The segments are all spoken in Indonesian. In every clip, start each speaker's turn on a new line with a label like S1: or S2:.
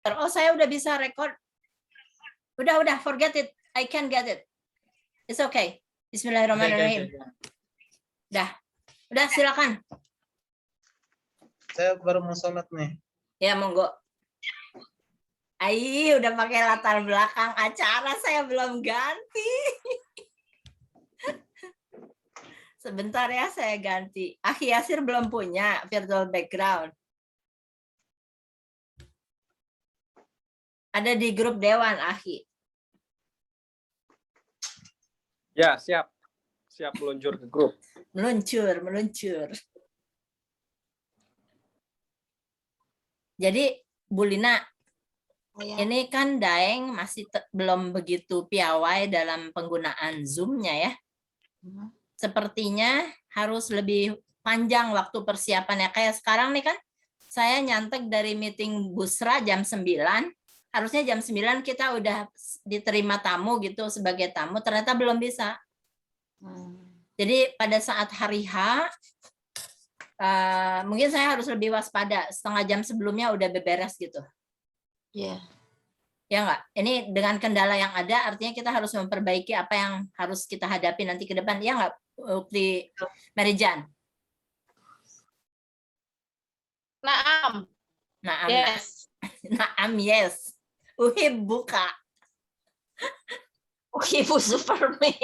S1: komputer. Oh, saya udah bisa record. Udah, forget it. I can't get it. It's okay. Bismillahirrahmanirrahim. Udah, silakan.
S2: Saya baru mau sholat nih.
S1: Ya, monggo. Udah pakai latar belakang acara, saya belum ganti. Sebentar ya, saya ganti. Akhi Yasir belum punya virtual background. Ada di grup Dewan, Akhi.
S3: Ya, siap. Siap meluncur ke grup.
S1: Meluncur. Jadi, Bu Lina, ini kan Daeng masih belum begitu piawai dalam penggunaan Zoom-nya ya. Sepertinya harus lebih panjang waktu persiapannya. Kayak sekarang nih kan, saya nyantek dari meeting Busra jam 9. Harusnya jam 9 kita udah diterima tamu gitu sebagai tamu. Ternyata belum bisa. Jadi pada saat hari H, mungkin saya harus lebih waspada. Setengah jam sebelumnya udah beberes gitu.
S4: Iya.
S1: Ya enggak? Ini dengan kendala yang ada, artinya kita harus memperbaiki apa yang harus kita hadapi nanti ke depan. Ya enggak, Ukti Merijan?
S4: Naam.
S1: Naam,
S4: Yes.
S1: naam, yes. Uhib buka.
S4: Ibu Superman.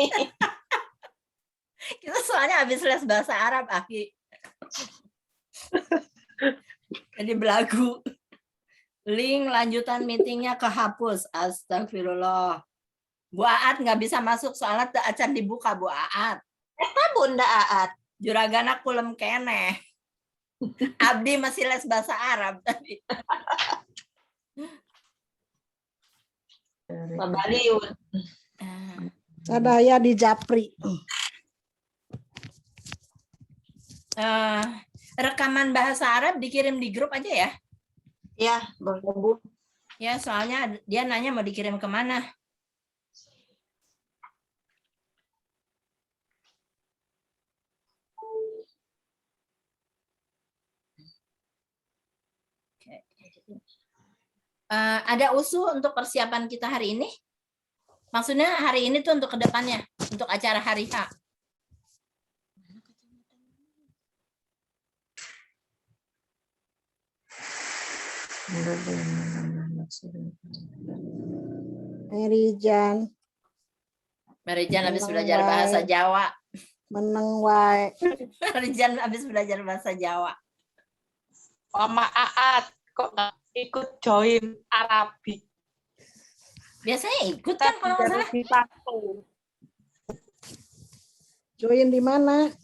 S1: Kita soalnya habis les bahasa Arab, Aki. Jadi belagu. Link lanjutan meetingnya kehapus. Astagfirullah. Bu Aat nggak bisa masuk soalnya acan dibuka, Bu Aat.
S4: Bunda Aat.
S1: Juragana kulem keneh. Abdi masih les bahasa Arab tadi.
S4: Babaliun.
S5: Sadaya di Japri.
S1: Rekaman bahasa Arab dikirim di grup aja ya?
S4: Ya, boleh Bu.
S1: Ya, soalnya dia nanya mau dikirim kemana. Ada usul untuk persiapan kita hari ini? Maksudnya hari ini tuh untuk kedepannya, untuk acara hari H.
S5: Merijan.
S1: Merijan habis belajar bahasa Jawa.
S5: Meneng wae.
S1: Merijan habis belajar bahasa Jawa.
S4: Mama Aat kok nggak ikut join Arabic?
S1: Biasanya ikut kan kalau nggak salah.
S5: Join di mana?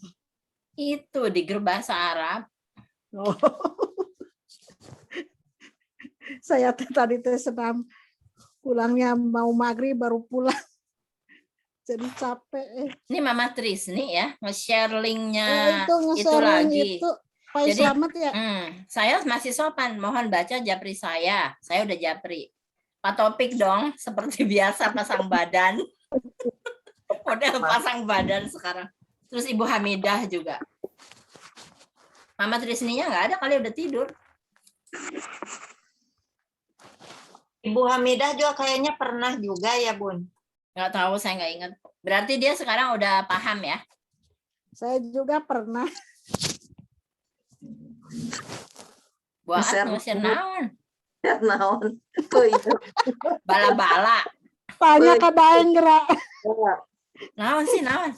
S1: Itu di grup bahasa Arab.
S5: Oh. Saya tadi senam pulangnya mau maghrib baru pulang. Jadi capek.
S1: Ini Mama Trisni ya, nge-share linknya
S5: itu
S1: lagi.
S5: Itu, Pak
S1: Jadi,
S5: Slamet ya?
S1: Saya masih sopan, mohon baca japri saya. Saya udah japri. Pak Topik dong, seperti biasa pasang badan. Udah pasang badan sekarang. Terus Ibu Hamidah juga. Mama Trisninya nggak ada kali, udah tidur.
S4: Ibu Hamidah juga kayaknya pernah juga ya, Bun.
S1: Nggak tahu, saya nggak ingat. Berarti dia sekarang udah paham ya?
S5: Saya juga pernah.
S1: Buat ngusir naon?
S4: Naon.
S1: Bala-bala.
S5: Tanya ke Daeng gerak.
S1: Naon sih, naon?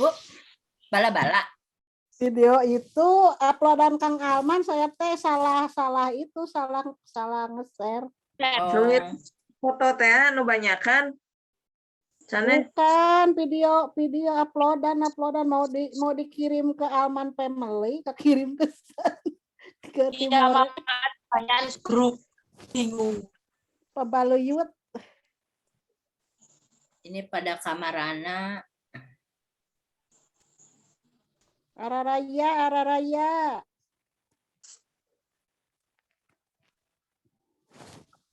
S1: Bu, bala-bala.
S5: Video itu uploadan Kang Alman, saya salah nge-share.
S4: Foto teh nu banyakan.
S5: Bukan video uploadan mau dikirim ke Alman Family, kekirim ke Timur.
S4: Banyak grup bingung.
S5: Pabaluyut.
S1: Ini pada kamarana.
S5: Araraya.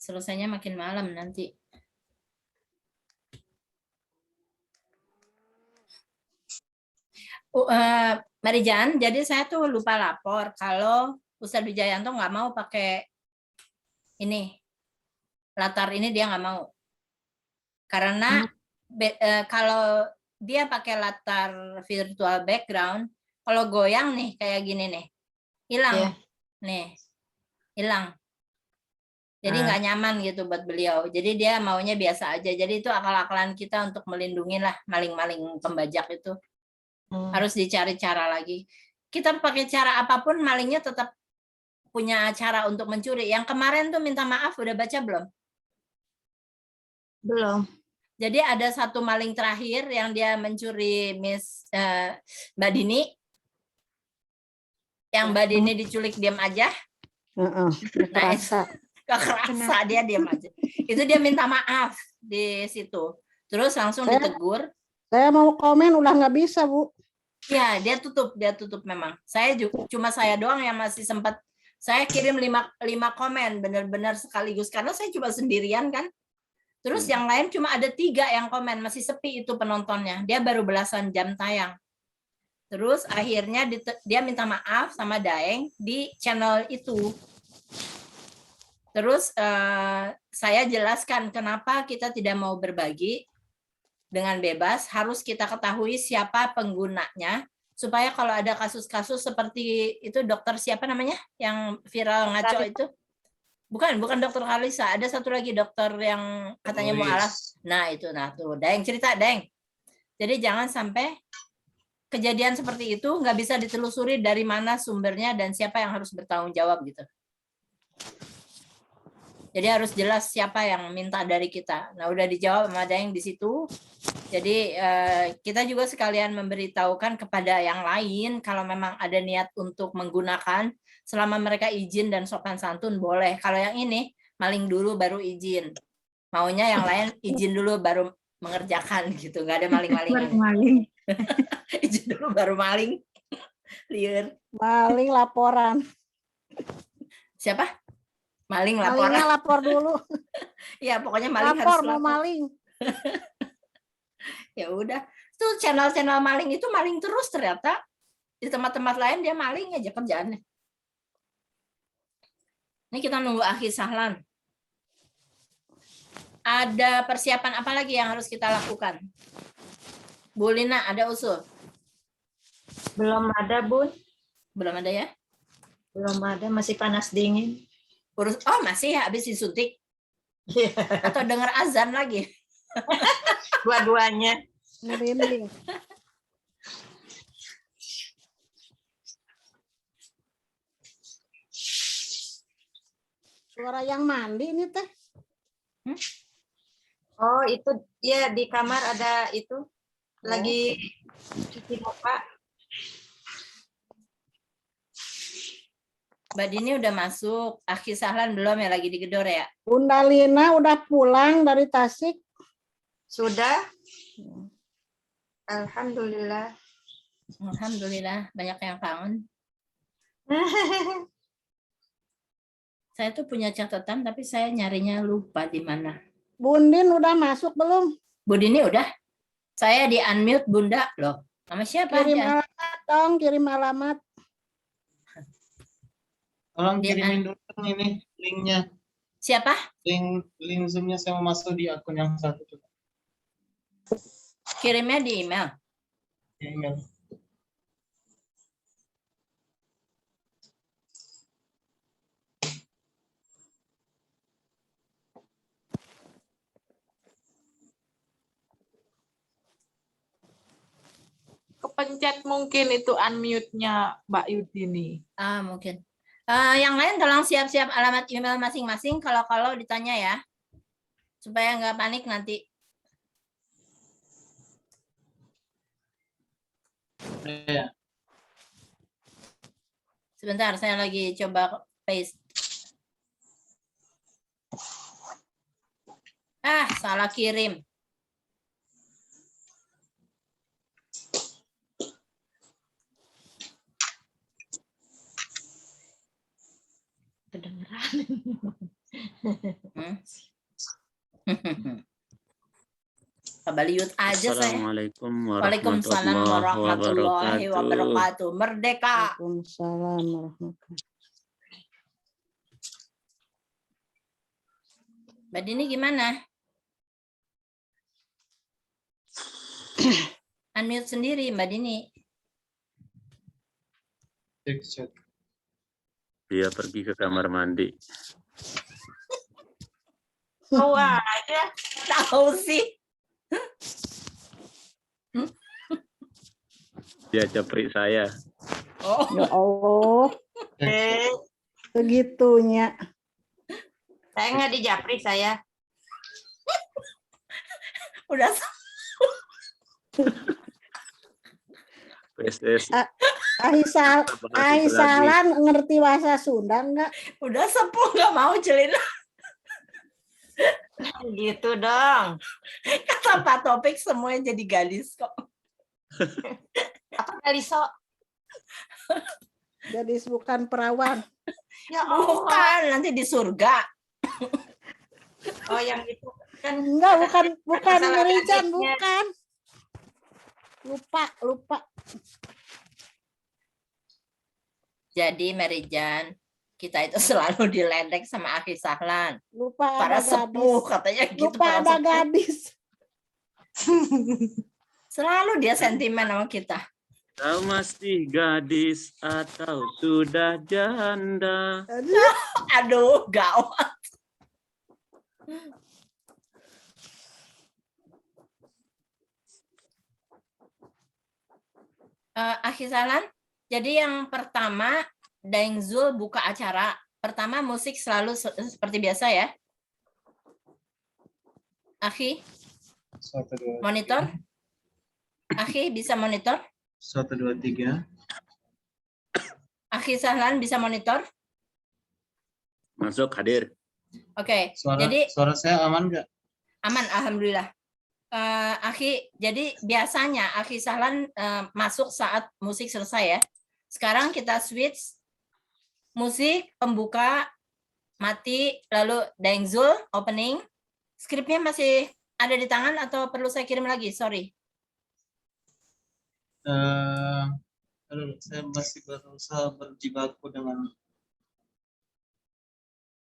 S1: Selesainya makin malam nanti. Marijan, jadi saya tuh lupa lapor kalau Ustadz Wijayanto nggak mau pakai ini latar ini dia nggak mau. Karena kalau dia pakai latar virtual background, kalau goyang nih kayak gini nih, hilang.
S4: Iya.
S1: Nih, hilang. Jadi nggak nyaman gitu buat beliau. Jadi dia maunya biasa aja. Jadi itu akal-akalan kita untuk melindungi lah maling-maling pembajak itu. Harus dicari cara lagi. Kita pakai cara apapun, malingnya tetap punya cara untuk mencuri. Yang kemarin tuh minta maaf, udah baca belum?
S4: Belum.
S1: Jadi ada satu maling terakhir yang dia mencuri Mbak Dini. Yang Mbak Dini diculik diam aja.
S5: Heeh,
S1: Nah,
S5: kerasa.
S1: gak kerasa, dia diam aja. Itu dia minta maaf di situ. Terus langsung ditegur.
S5: Saya mau komen udah nggak bisa, Bu.
S1: Ya, dia tutup memang. Saya juga, cuma saya doang yang masih sempat. Saya kirim 5 komen benar-benar sekaligus karena saya cuma sendirian kan. Terus yang lain cuma ada 3 yang komen, masih sepi itu penontonnya. Dia baru belasan jam tayang. Terus akhirnya dia minta maaf sama Daeng di channel itu. Terus saya jelaskan kenapa kita tidak mau berbagi dengan bebas, harus kita ketahui siapa penggunanya, supaya kalau ada kasus-kasus seperti itu, dokter siapa namanya yang viral ngaco itu? Bukan dokter Kalisa, ada satu lagi dokter yang katanya mualaf. Nah itu, tuh Daeng cerita, Daeng. Jadi jangan sampai kejadian seperti itu nggak bisa ditelusuri dari mana sumbernya dan siapa yang harus bertanggung jawab gitu. Jadi harus jelas siapa yang minta dari kita. Nah, udah dijawab sama Daeng di situ. Jadi kita juga sekalian memberitahukan kepada yang lain kalau memang ada niat untuk menggunakan, selama mereka izin dan sopan santun boleh. Kalau yang ini maling dulu baru izin. Maunya yang lain izin dulu baru mengerjakan gitu. Nggak ada maling-malingan.
S2: Maling.
S1: Izin dulu baru maling. Liar.
S5: Maling laporan.
S1: Siapa? Maling laporan.
S5: Malingnya lapor dulu.
S1: Ya pokoknya maling
S5: Lapor
S1: harus
S5: mau
S1: lapor.
S5: maling.
S1: Ya udah. Tuh channel-channel maling itu maling terus ternyata. Di tempat-tempat lain dia maling aja kerjaannya. Ini kita nunggu Akhi Sahlan. Ada persiapan apa lagi yang harus kita lakukan? Bu Lina, ada usul?
S4: Belum ada, Bun.
S1: Belum ada ya?
S4: Belum ada, masih panas dingin.
S1: Masih ya, habis disuntik? Atau dengar azan lagi?
S4: Dua-duanya.
S5: Merinding. Suara yang mandi ini teh.
S4: Oh, itu ya di kamar ada itu. Lagi cuci muka.
S1: Mbak Dini udah masuk, Akhi Sahlan belum ya, lagi digedor ya?
S5: Bunda Lina udah pulang dari Tasik.
S4: Sudah? Alhamdulillah.
S1: Alhamdulillah, banyak yang kangen. Saya tuh punya catatan, tapi saya nyarinya lupa di mana.
S5: Bundin udah masuk belum?
S1: Bu Dini udah? Saya di unmute Bunda loh. Sama siapa?
S5: Kirim
S1: Ya?
S5: alamat dong, kirim alamat.
S6: Tolong
S1: Dia
S6: kirimin dulu dong ini linknya.
S1: Siapa?
S6: Link Zoom-nya saya mau masuk di akun yang satu.
S1: Kirimnya di email.
S6: Di email.
S2: Kepencet mungkin itu unmute-nya Mbak Yudini.
S1: Mungkin. Yang lain tolong siap-siap alamat email masing-masing kalau ditanya ya. Supaya nggak panik nanti.
S6: Ya.
S1: Sebentar, saya lagi coba paste. Salah kirim.
S4: Kedengeran.
S1: Kabaliut aja saya.
S7: Assalamualaikum
S1: Waalaikumsalam warahmatullahi wabarakatuh. Merdeka.
S5: Waalaikumsalam warahmatullahi.
S1: Mbak Dini gimana? Unmute sendiri Mbak Dini.
S6: Cek.
S7: Dia pergi ke kamar mandi.
S4: Tahu aja.
S1: Tahu sih.
S7: Dia japri saya.
S1: Oh,
S5: Ya Allah, segitunya.
S4: Saya nggak di Japri saya.
S1: udah
S7: PSS.
S5: Aisalan ngerti bahasa Sunda enggak?
S1: udah sepuh nggak mau Celina.
S4: Gitu dong.
S1: Kata Pak Topik semuanya jadi gadis kok.
S4: Apa kali sok?
S5: Jadi bukan perawan.
S4: Ya Allah.
S1: Bukan, nanti di surga.
S4: Oh yang itu kan
S5: Enggak, bukan
S4: Masalah
S5: Merican,
S4: gadisnya.
S5: bukan. Lupa.
S1: Jadi Merijan, kita itu selalu diledek sama Aki Sahlan.
S5: Lupa
S1: Para
S5: ada
S1: sepuh
S5: gadis.
S1: katanya gitu.
S5: Lupa
S1: para
S5: ada
S1: sepuh.
S5: gadis.
S1: Selalu dia sentimen sama kita.
S7: Kau masih gadis atau sudah janda?
S1: Aduh, gawat. Aki Sahlan, jadi yang pertama Daeng Zul buka acara. Pertama musik selalu seperti biasa ya. Aki,
S6: 1, 2,
S1: monitor. Aki bisa monitor.
S6: 1, 2, 3.
S1: Aki Sahlan bisa monitor.
S7: Masuk hadir.
S1: Oke,
S6: Suara
S1: jadi
S6: saya aman nggak?
S1: aman, alhamdulillah. Aki, jadi biasanya Aki Sahlan masuk saat musik selesai ya. Sekarang kita switch musik pembuka mati, lalu Daeng Zul opening. Skripnya masih ada di tangan atau perlu saya kirim lagi? Sorry.
S6: Aduh, saya masih berusaha berjibaku dengan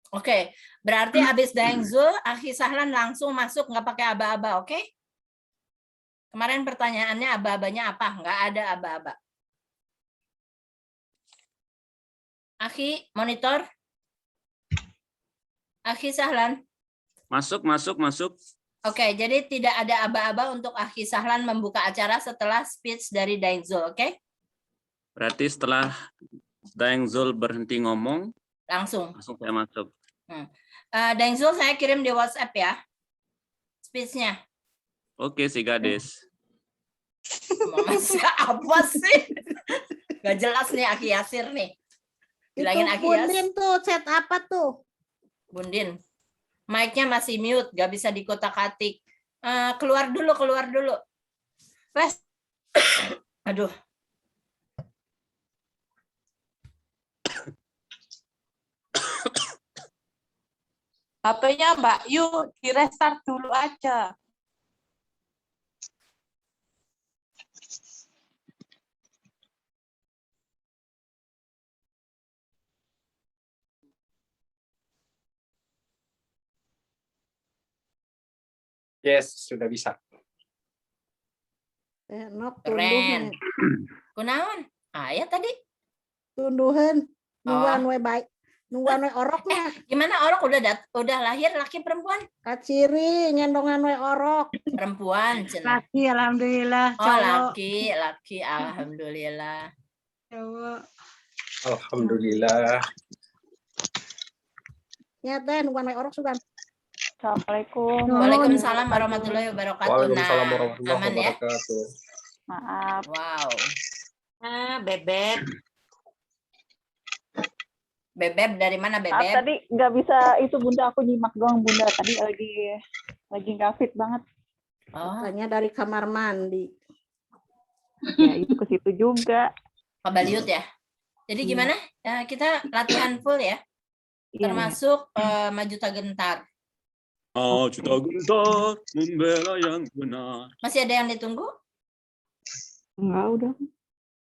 S1: Oke, berarti habis Daeng Zul, Aki Sahlan langsung masuk nggak pakai aba-aba, oke? Kemarin pertanyaannya aba-abanya apa? Nggak ada aba-aba. Aki, monitor. Aki Sahlan.
S7: Masuk.
S1: Oke, jadi tidak ada aba-aba untuk Aki Sahlan membuka acara setelah speech dari Daeng Zul, oke?
S7: Berarti setelah Daeng Zul berhenti ngomong,
S1: Langsung.
S7: saya masuk.
S1: Daeng Zul saya kirim di WhatsApp ya. Speech-nya.
S7: Oke, si gadis.
S1: Masih apa sih? Gak jelas nih Aki Yasir nih. Bilangin
S5: Itu
S1: Aki Yas.
S5: Bundin tuh, chat apa tuh?
S1: Bundin. Mic-nya masih mute, gak bisa dikotak-katik. Keluar dulu.
S2: Res,
S1: Aduh.
S2: HP-nya Mbak Yu di restart dulu aja.
S3: Yes, sudah bisa.
S5: Nok
S1: Keren.
S5: tunduhan.
S1: Kunaon? Ya tadi.
S5: Tunduhan. Nungguan
S1: Oh.
S5: we baik. Nungguan we oroknya.
S1: Gimana orok udah lahir laki perempuan?
S5: Kaciri ngendongan we orok.
S1: Perempuan, cenah.
S8: Laki, alhamdulillah.
S1: Oh,
S8: Cowok.
S1: laki, alhamdulillah.
S8: Cowok.
S3: Alhamdulillah.
S5: Nyata nungguan we orok sudah.
S8: Assalamualaikum.
S1: Waalaikumsalam warahmatullahi wabarakatuh.
S3: Waalaikumsalam
S1: Nah,
S3: warahmatullahi
S1: aman ya?
S3: wabarakatuh.
S8: Maaf.
S1: Wow.
S4: Bebek.
S1: Bebeb dari mana
S8: Maaf
S1: Bebeb?
S8: tadi nggak bisa itu Bunda, aku nyimak doang Bunda. Tadi lagi nggak fit banget.
S1: Oh,
S5: Tanya dari kamar mandi.
S8: Ya itu ke situ juga.
S1: Kabaliut ya. Jadi
S8: Iya.
S1: gimana? Kita latihan full ya,
S8: Iya.
S1: termasuk maju tak gentar.
S7: Cita gentar membela yang benar.
S1: Masih ada yang ditunggu?
S8: Enggak udah.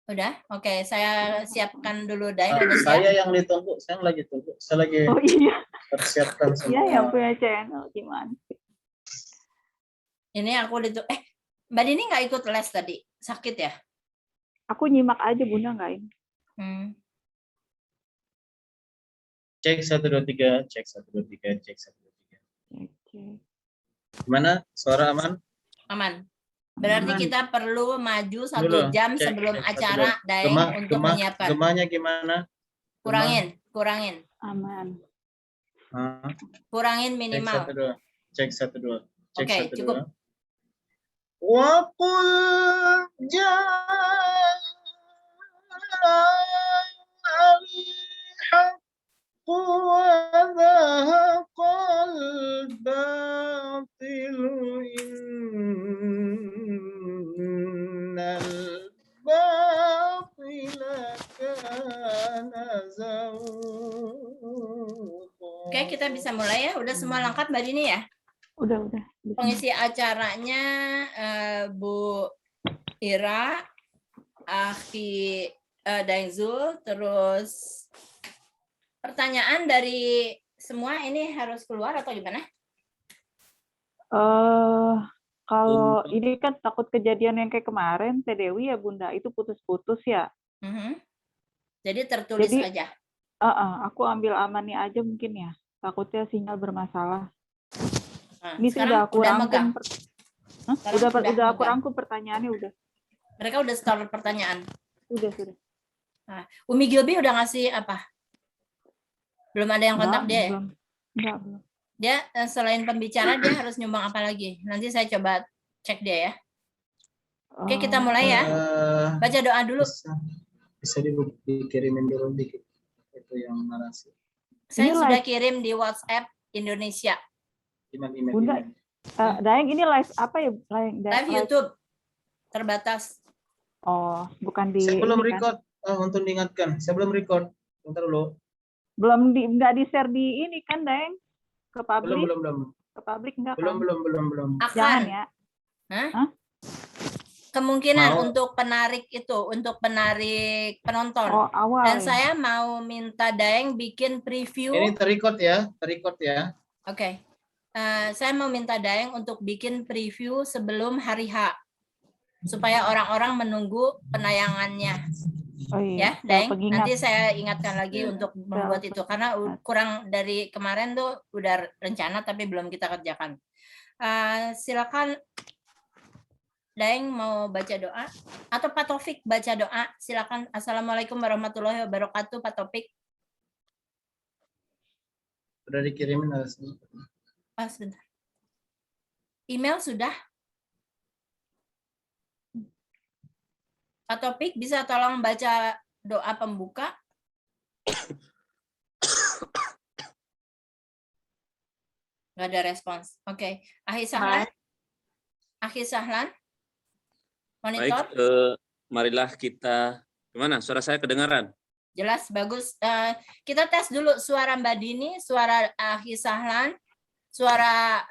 S1: Udah? Oke, saya siapkan dulu Daeng. Udah siap?
S6: saya yang ditunggu, saya lagi tunggu. Saya lagi
S8: Oh iya.
S6: Persiapkan
S8: Iya
S6: semua.
S8: yang punya channel gimana?
S1: Ini aku Mbak Dini nggak ikut les tadi, sakit ya?
S8: Aku nyimak aja Bunda nggak ini.
S6: Cek 1 2 3, cek 1 2 3, cek 1 2 3.
S8: Cek.
S6: Gimana? Suara aman?
S1: Aman. Berarti
S6: Aman.
S1: kita perlu maju 1
S6: Dulu,
S1: jam
S6: cek,
S1: sebelum
S6: cek, 1
S1: acara Daeng untuk menyiapkan.
S6: Gemanya gimana?
S1: Kurangin.
S8: Aman.
S6: Hah?
S1: Kurangin
S6: Cek
S1: minimal.
S6: 1 2. Cek 1 2. Cek
S1: Oke,
S6: 1
S1: cukup.
S6: 2. Waqul ja'al haqqu wa dhahaqal batilu innal batila kana zahuqa.
S1: Oke, kita bisa mulai ya. Udah semua lengkap Mbak Dini ya?
S8: Udah.
S1: Pengisi acaranya Bu Ira, Aki Daeng Zul, terus pertanyaan dari semua ini harus keluar atau gimana?
S8: Kalau ini kan takut kejadian yang kayak kemarin Teh Dewi ya Bunda, itu putus-putus ya.
S1: Jadi tertulis
S8: Jadi,
S1: aja.
S8: Aku ambil amannya aja mungkin ya. Takutnya sinyal bermasalah.
S1: Nah,
S8: Ini sudah aku rangkum.
S1: Sekarang
S8: Udah aku
S1: megang.
S8: rangkum pertanyaannya udah.
S1: Mereka udah store pertanyaan.
S8: Sudah.
S1: Nah, Umi Gilby udah ngasih apa? Belum ada yang kontak dia ya?
S8: Belum.
S1: Dia selain pembicara dia harus nyumbang apa lagi? Nanti saya coba cek dia ya. Oke, kita mulai ya. Baca doa dulu.
S6: Bisa dikirimin dulu dikit itu yang narasi.
S1: Saya
S8: Ini
S1: sudah
S8: live.
S1: kirim di WhatsApp Indonesia.
S8: Bunda, Daeng ini live apa ya?
S1: Live YouTube terbatas.
S8: Oh, bukan di.
S6: Saya belum
S8: ini kan?
S6: record. Untuk diingatkan, saya belum record. Bentar dulu.
S8: Nggak di share di ini kan Daeng? Ke publik?
S6: Belum.
S8: Ke publik enggak kan?
S6: Belum.
S1: Akan.
S8: Jangan ya.
S1: Hah? Kemungkinan
S6: Mau.
S1: untuk penarik penonton.
S8: Oh, awal.
S1: Dan
S8: ya?
S1: saya mau minta Daeng bikin preview.
S6: Ini terrecord ya.
S1: Oke. Saya mau minta Daeng untuk bikin preview sebelum hari H. Supaya orang-orang menunggu penayangannya.
S8: Oh
S1: Ya,
S8: iya.
S1: Daeng.
S8: Pengingat.
S1: Nanti saya ingatkan lagi untuk membuat itu. Karena kurang dari kemarin tuh udah rencana tapi belum kita kerjakan. Silakan Daeng mau baca doa. Atau Pak Taufik baca doa. Silakan. Assalamualaikum warahmatullahi wabarakatuh, Pak Taufik.
S6: Udah dikirimin narasinya.
S1: Sebentar. Email sudah. Pak Topik bisa tolong baca doa pembuka? Nggak ada respons. Oke. Akhi Sahlan. Monitor.
S7: Baik, marilah kita. Gimana? Suara saya kedengaran?
S1: Jelas, bagus. Kita tes dulu suara Mbak Dini, suara Akhi Sahlan, suara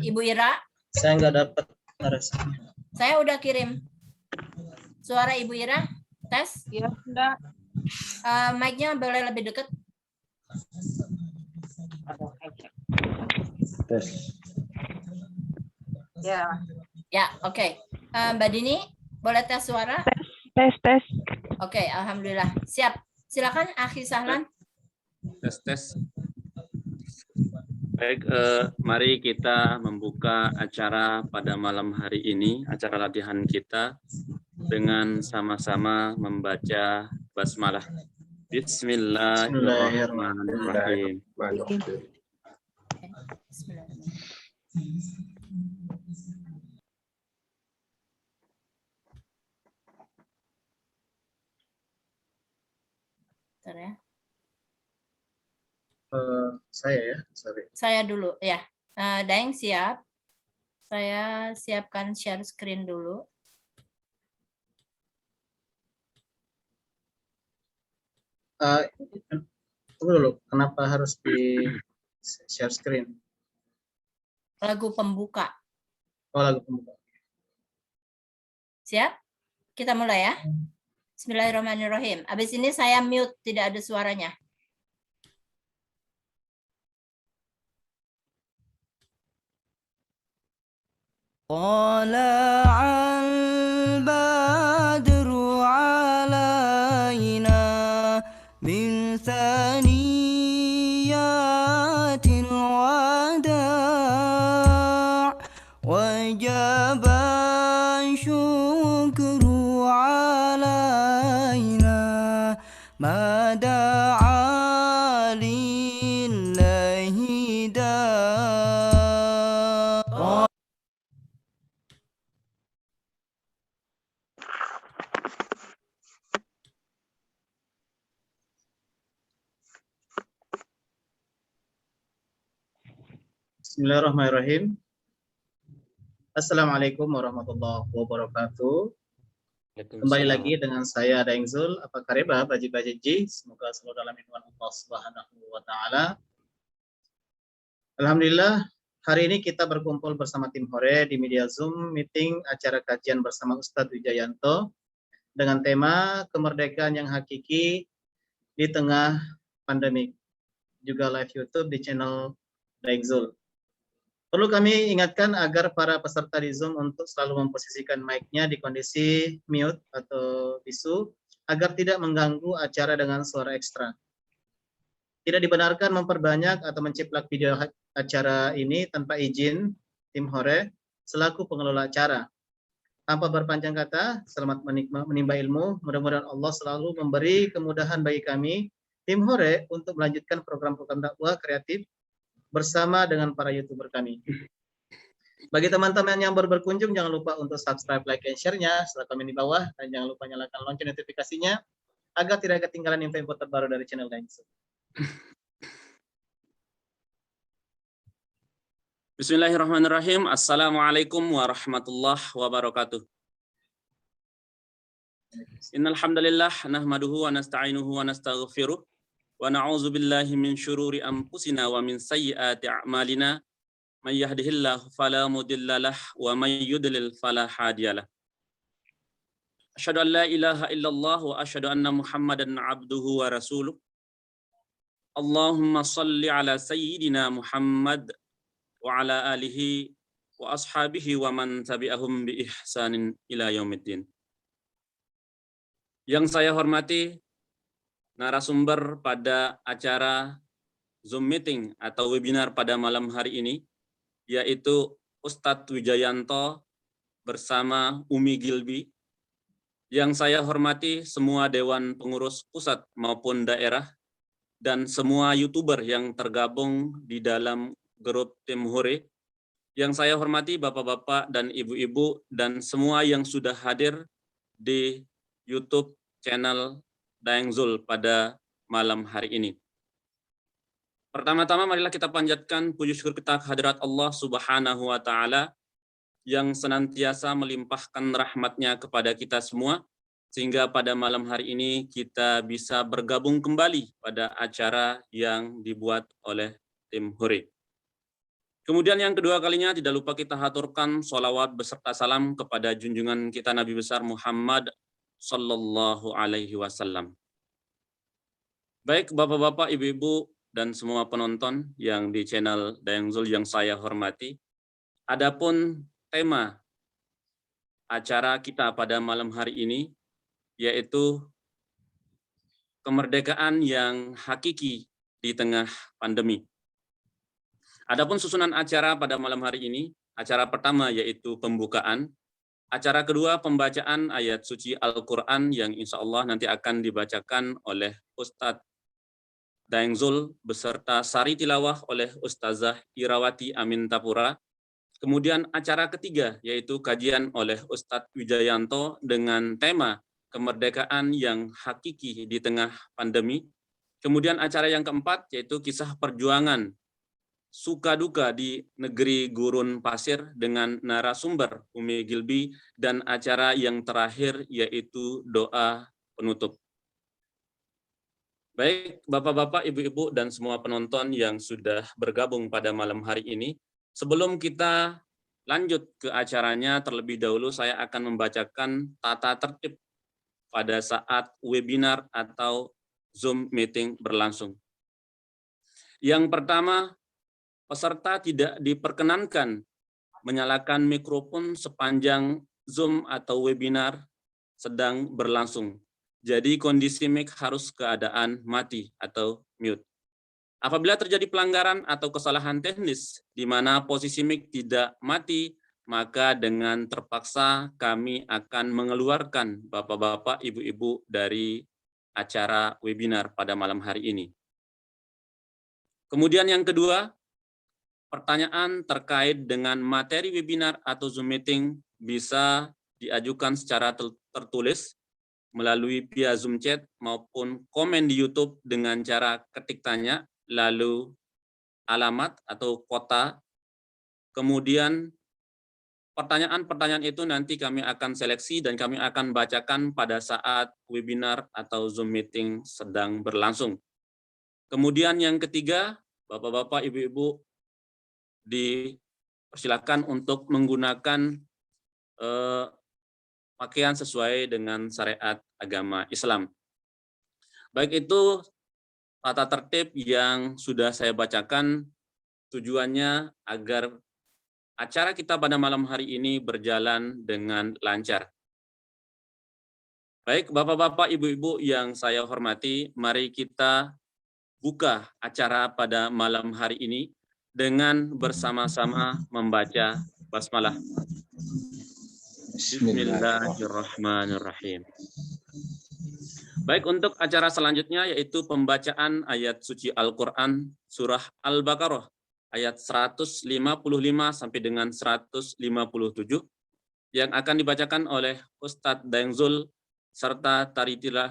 S1: Ibu Ira.
S6: Saya nggak dapat narasinya.
S1: Saya udah kirim. Suara Ibu Ira, tes.
S2: Ya, Bunda.
S1: Mic-nya boleh lebih dekat.
S6: Tes.
S2: Ya.
S1: Ya, oke. Mbak Dini, boleh tes suara?
S8: Tes.
S1: Oke, alhamdulillah. Siap. Silakan Akhi Sahlan.
S7: Tes. Baik, mari kita membuka acara pada malam hari ini, acara latihan kita dengan sama-sama membaca basmalah. Bismillahirrahmanirrahim.
S1: Bismillahirrahmanirrahim. Bentar ya.
S6: Saya ya, sorry.
S1: Saya dulu ya. Daeng siap. Saya siapkan share screen dulu.
S6: Tunggu dulu, kenapa harus di share screen?
S1: Lagu pembuka.
S6: Oh, lagu pembuka.
S1: Siap? Kita mulai ya. Bismillahirrahmanirrahim. Habis ini saya mute, tidak ada suaranya.
S9: طلع البدر علينا من ثنيات الوداع وجب الشكر علينا ما دعا لله داع.
S6: Bismillahirrahmanirrahim. Assalamualaikum warahmatullahi wabarakatuh. Kembali lagi dengan saya Daeng Zul. Apa kabar Baji-Baji? Semoga selalu dalam lindungan Allah Subhanahu wa taala. Alhamdulillah, hari ini kita berkumpul bersama tim Hore di media Zoom meeting acara kajian bersama Ustadz Wijayanto dengan tema kemerdekaan yang hakiki di tengah pandemi. Juga live YouTube di channel Daeng Zul. Perlu kami ingatkan agar para peserta di Zoom untuk selalu memposisikan mic-nya di kondisi mute atau bisu agar tidak mengganggu acara dengan suara ekstra. Tidak dibenarkan memperbanyak atau menciplak video acara ini tanpa izin tim Hore selaku pengelola acara. Tanpa berpanjang kata, selamat menimba ilmu. Mudah-mudahan Allah selalu memberi kemudahan bagi kami, tim Hore, untuk melanjutkan program-program dakwah kreatif bersama dengan para YouTuber kami. Bagi teman-teman yang baru berkunjung, jangan lupa untuk subscribe, like, dan share-nya setelah komen di bawah, dan jangan lupa nyalakan lonceng notifikasinya agar tidak ketinggalan info-info terbaru dari channel Daeng Zul.
S7: Bismillahirrahmanirrahim. Assalamualaikum warahmatullahi wabarakatuh. Innal hamdalillah nahmaduhu wa nasta'inuhu wa nastaghfiruh wa na'udzu billahi min syururi anfusina wa min sayyiati a'malina may yahdihillahu fala mudhillalah wa may yudlil fala hadiyalah. Asyhadu an la ilaha illallah wa asyhadu anna Muhammadan abduhu wa rasuluh. Allahumma shalli ala sayyidina Muhammad wa ala alihi wa ashabihi wa man tabi'ahum bi ihsanin ila yaumiddin. Yang saya hormati narasumber pada acara Zoom meeting atau webinar pada malam hari ini, yaitu Ustadz Wijayanto bersama Umi Gilby. Yang saya hormati semua Dewan Pengurus Pusat maupun daerah, dan semua YouTuber yang tergabung di dalam grup tim Hore. Yang saya hormati Bapak-Bapak dan Ibu-Ibu, dan semua yang sudah hadir di YouTube channel Daeng Zul pada malam hari ini. Pertama-tama marilah kita panjatkan puji syukur kita kehadirat Allah Subhanahu wa taala yang senantiasa melimpahkan rahmat-Nya kepada kita semua, sehingga pada malam hari ini kita bisa bergabung kembali pada acara yang dibuat oleh tim Hore. Kemudian yang kedua kalinya tidak lupa kita haturkan sholawat beserta salam kepada junjungan kita Nabi besar Muhammad Sallallahu Alaihi Wasallam. Baik Bapak-Bapak, Ibu-Ibu, dan semua penonton yang di channel Daeng Zul yang saya hormati, adapun tema acara kita pada malam hari ini yaitu kemerdekaan yang hakiki di tengah pandemi. Adapun susunan acara pada malam hari ini, acara pertama yaitu pembukaan. Acara kedua, pembacaan ayat suci Al-Quran yang insya Allah nanti akan dibacakan oleh Ustadz Daeng Zul beserta sari tilawah oleh Ustazah Irawati Amin Tapura. Kemudian acara ketiga yaitu kajian oleh Ustadz Wijayanto dengan tema kemerdekaan yang hakiki di tengah pandemi. Kemudian acara yang keempat yaitu kisah perjuangan suka duka di negeri gurun pasir dengan narasumber Umi Gilby, dan acara yang terakhir yaitu doa penutup. Baik Bapak-Bapak, Ibu-Ibu, dan semua penonton yang sudah bergabung pada malam hari ini, sebelum kita lanjut ke acaranya, terlebih dahulu saya akan membacakan tata tertib pada saat webinar atau Zoom meeting berlangsung. Yang pertama, peserta tidak diperkenankan menyalakan mikrofon sepanjang Zoom atau webinar sedang berlangsung. Jadi kondisi mic harus keadaan mati atau mute. Apabila terjadi pelanggaran atau kesalahan teknis di mana posisi mic tidak mati, maka dengan terpaksa kami akan mengeluarkan Bapak-bapak, Ibu-ibu dari acara webinar pada malam hari ini. Kemudian yang kedua, pertanyaan terkait dengan materi webinar atau Zoom meeting bisa diajukan secara tertulis melalui via Zoom chat maupun komen di YouTube dengan cara ketik tanya, lalu alamat atau kota. Kemudian pertanyaan-pertanyaan itu nanti kami akan seleksi dan kami akan bacakan pada saat webinar atau Zoom meeting sedang berlangsung. Kemudian yang ketiga, Bapak-bapak, Ibu-ibu dipersilakan untuk menggunakan pakaian sesuai dengan syariat agama Islam. Baik itu tata tertib yang sudah saya bacakan, tujuannya agar acara kita pada malam hari ini berjalan dengan lancar. Baik, Bapak-bapak, Ibu-ibu yang saya hormati, mari kita buka acara pada malam hari ini dengan bersama-sama membaca basmalah. Bismillahirrahmanirrahim. Baik, untuk acara selanjutnya yaitu pembacaan ayat suci Al-Quran surah Al-Baqarah ayat 155 sampai dengan 157 yang akan dibacakan oleh Ustadz Daengzul serta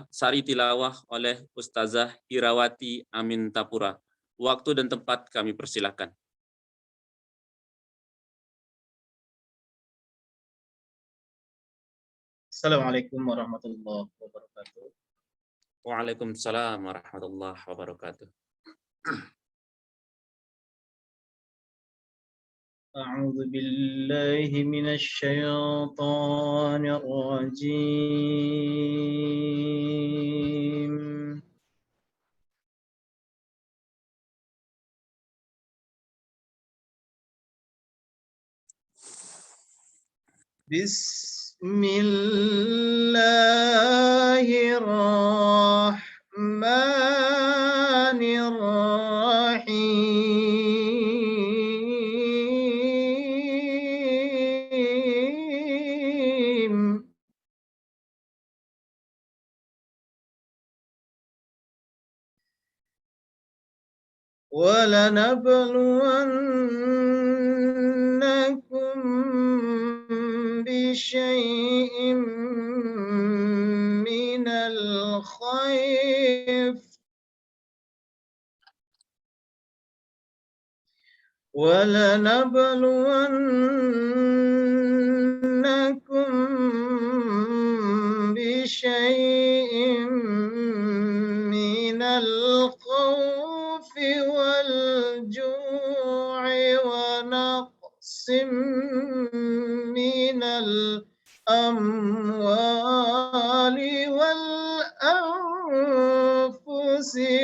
S7: sari tilawah oleh Ustazah Irawati Amin Tapura. Waktu dan tempat kami persilakan.
S6: Assalamualaikum warahmatullahi wabarakatuh.
S7: Waalaikumsalam warahmatullahi wabarakatuh.
S6: A'udzu billahi minasy syaithanir rajim. Bismillahirrahmanirrahim. وَلَنَبْلُوَنَّكُمْ بِشَيْءٍ مِّنَ الْخَوْفِ وَالْجُوعِ وَنَقْصٍ مِّنَ الْأَمْوَالِ وَالْأَنفُسِ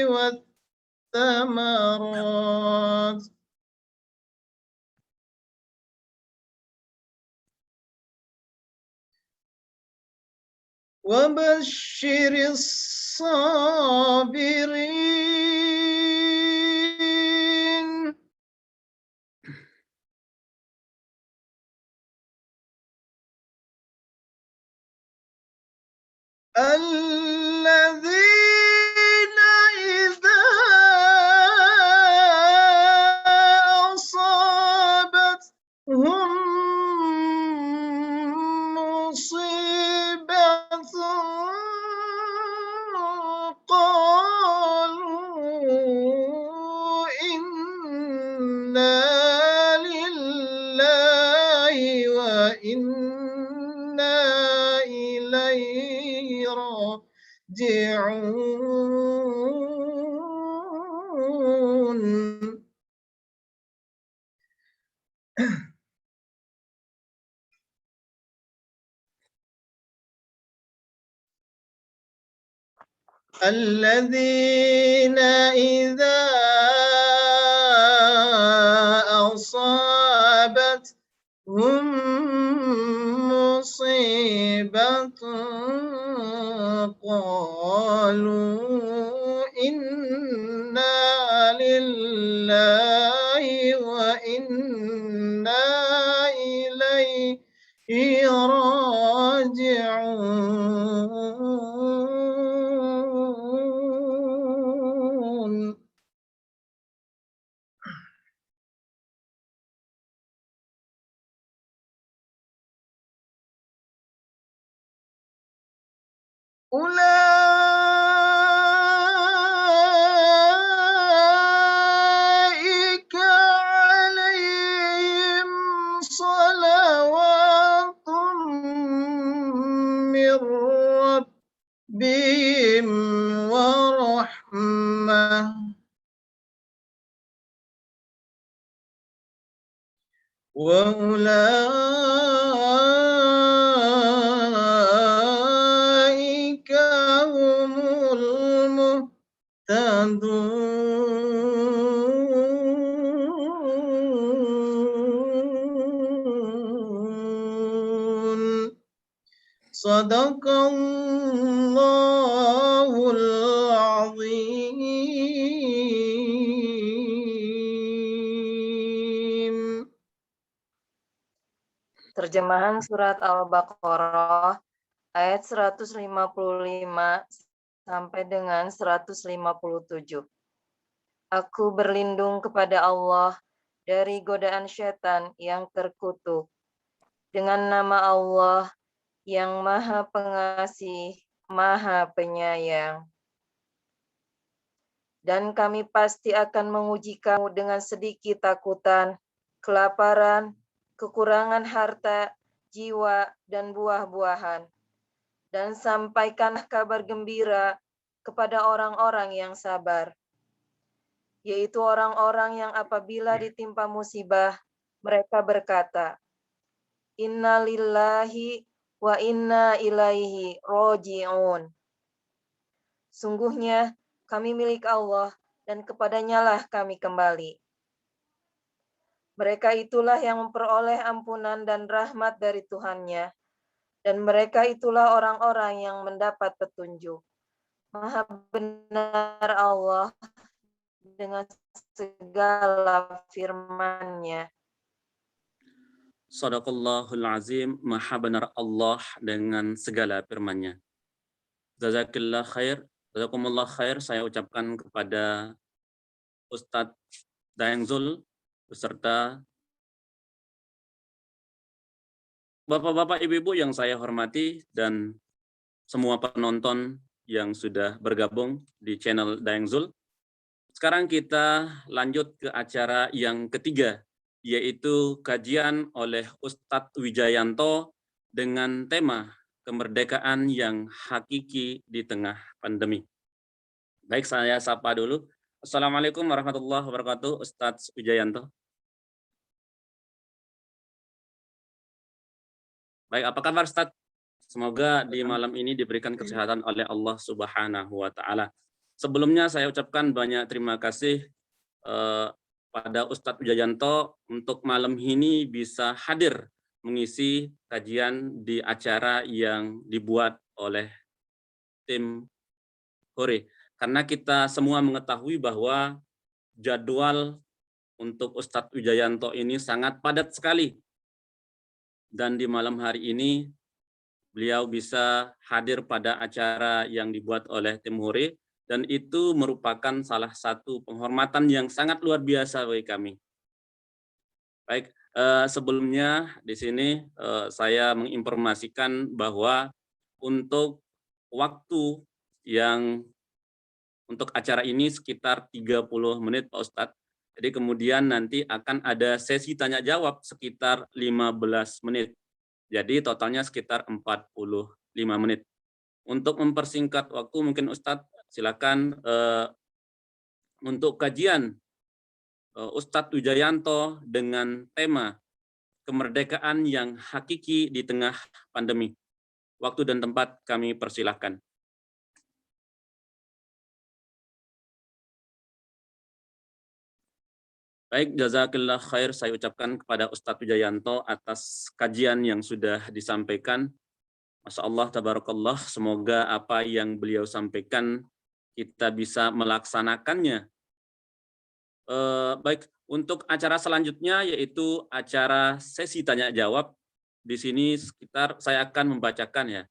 S6: وَالثَّمَرَاتِ وَبَشِّرِ الصَّابِرِينَ الَّذِينَ إِذَا أَصَابَتْهُم مُّصِيبَةٌ قَالُوا إِنَّا لِلَّهِ وَإِنَّا إِلَيْهِ راجعون. الذين إذا أصابتهم مصيبة قالوا إنا لله وإنا إليه راجعون. أولئك عليهم صلوات من ربهم ورحمة وأولئك هم المهتدون. صدق الله العظيم.
S4: Terjemahan surat Al-Baqarah ayat 155 sampai dengan 157. Aku berlindung kepada Allah dari godaan syaitan yang terkutuk. Dengan nama Allah yang Maha Pengasih, Maha Penyayang. Dan kami pasti akan menguji kamu dengan sedikit takutan, kelaparan, kekurangan harta, jiwa, dan buah-buahan. Dan sampaikanlah kabar gembira kepada orang-orang yang sabar, yaitu orang-orang yang apabila ditimpa musibah, mereka berkata, Inna lillahi wa inna ilaihi roji'un. Sungguhnya kami milik Allah dan kepadanya lah kami kembali. Mereka itulah yang memperoleh ampunan dan rahmat dari Tuhannya, dan mereka itulah orang-orang yang mendapat petunjuk. Maha benar Allah dengan segala firman-Nya.
S7: Shadaqallahul azim, maha benar Allah dengan segala firman-Nya. Jazakillah khair, jazakumullah khair saya ucapkan kepada Ustadz Dayang Zul beserta Bapak-bapak, Ibu-ibu yang saya hormati dan semua penonton yang sudah bergabung di channel Dayang Zul. Sekarang kita lanjut ke acara yang ketiga, yaitu kajian oleh Ustadz Wijayanto dengan tema kemerdekaan yang hakiki di tengah pandemi. Baik, saya sapa dulu. Assalamualaikum warahmatullahi wabarakatuh, Ustadz Wijayanto. Baik, apa kabar Ustadz? Semoga di malam ini diberikan kesehatan oleh Allah Subhanahu wa Ta'ala. Sebelumnya saya ucapkan banyak terima kasih pada Ustadz Wijayanto untuk malam ini bisa hadir mengisi kajian di acara yang dibuat oleh tim Hore. Karena kita semua mengetahui bahwa jadwal untuk Ustadz Wijayanto ini sangat padat sekali. Dan di malam hari ini beliau bisa hadir pada acara yang dibuat oleh tim Hore, dan itu merupakan salah satu penghormatan yang sangat luar biasa bagi kami. Baik, sebelumnya di sini saya menginformasikan bahwa untuk waktu yang untuk acara ini sekitar 30 menit Pak Ustadz. Jadi kemudian nanti akan ada sesi tanya jawab sekitar 15 menit. Jadi totalnya sekitar 45 menit. Untuk mempersingkat waktu mungkin Ustadz silakan untuk kajian Ustadz Wijayanto dengan tema kemerdekaan yang hakiki di tengah pandemi. Waktu dan tempat kami persilahkan. Baik, jazakillah khair saya ucapkan kepada Ustadz Wijayanto atas kajian yang sudah disampaikan. Masya Allah, tabarakallah, semoga apa yang beliau sampaikan kita bisa melaksanakannya. Baik, untuk acara selanjutnya yaitu acara sesi tanya jawab. Di sini saya akan membacakan ya.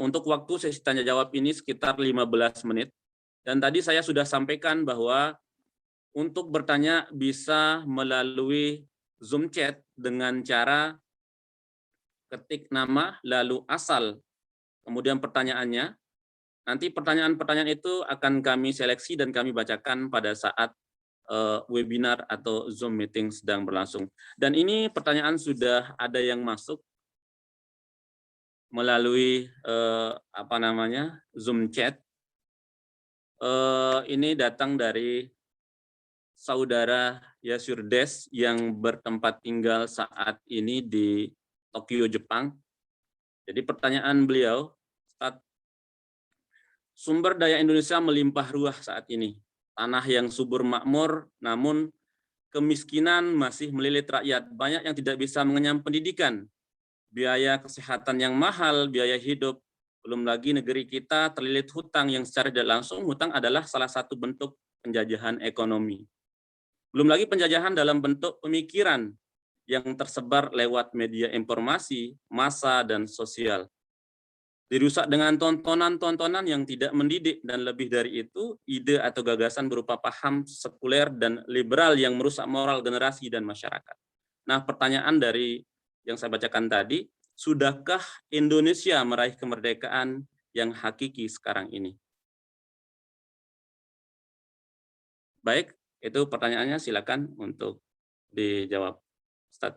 S7: Untuk waktu sesi tanya jawab ini sekitar 15 menit. Dan tadi saya sudah sampaikan bahwa untuk bertanya bisa melalui Zoom chat dengan cara ketik nama lalu asal, kemudian pertanyaannya. Nanti pertanyaan-pertanyaan itu akan kami seleksi dan kami bacakan pada saat webinar atau Zoom meeting sedang berlangsung. Dan ini pertanyaan sudah ada yang masuk melalui Zoom chat. Ini datang dari Saudara Yasurdes yang bertempat tinggal saat ini di Tokyo, Jepang. Jadi pertanyaan beliau, Ustaz, sumber daya Indonesia melimpah ruah saat ini. Tanah yang subur makmur, namun kemiskinan masih melilit rakyat. Banyak yang tidak bisa mengenyam pendidikan, biaya kesehatan yang mahal, biaya hidup. Belum lagi negeri kita terlilit hutang yang secara tidak langsung, hutang adalah salah satu bentuk penjajahan ekonomi. Belum lagi penjajahan dalam bentuk pemikiran yang tersebar lewat media informasi, massa, dan sosial. Dirusak dengan tontonan-tontonan yang tidak mendidik, dan lebih dari itu, ide atau gagasan berupa paham sekuler dan liberal yang merusak moral generasi dan masyarakat. Nah, pertanyaan dari yang saya bacakan tadi, sudahkah Indonesia meraih kemerdekaan yang hakiki sekarang ini? Baik, itu pertanyaannya, silakan untuk dijawab, Ustaz.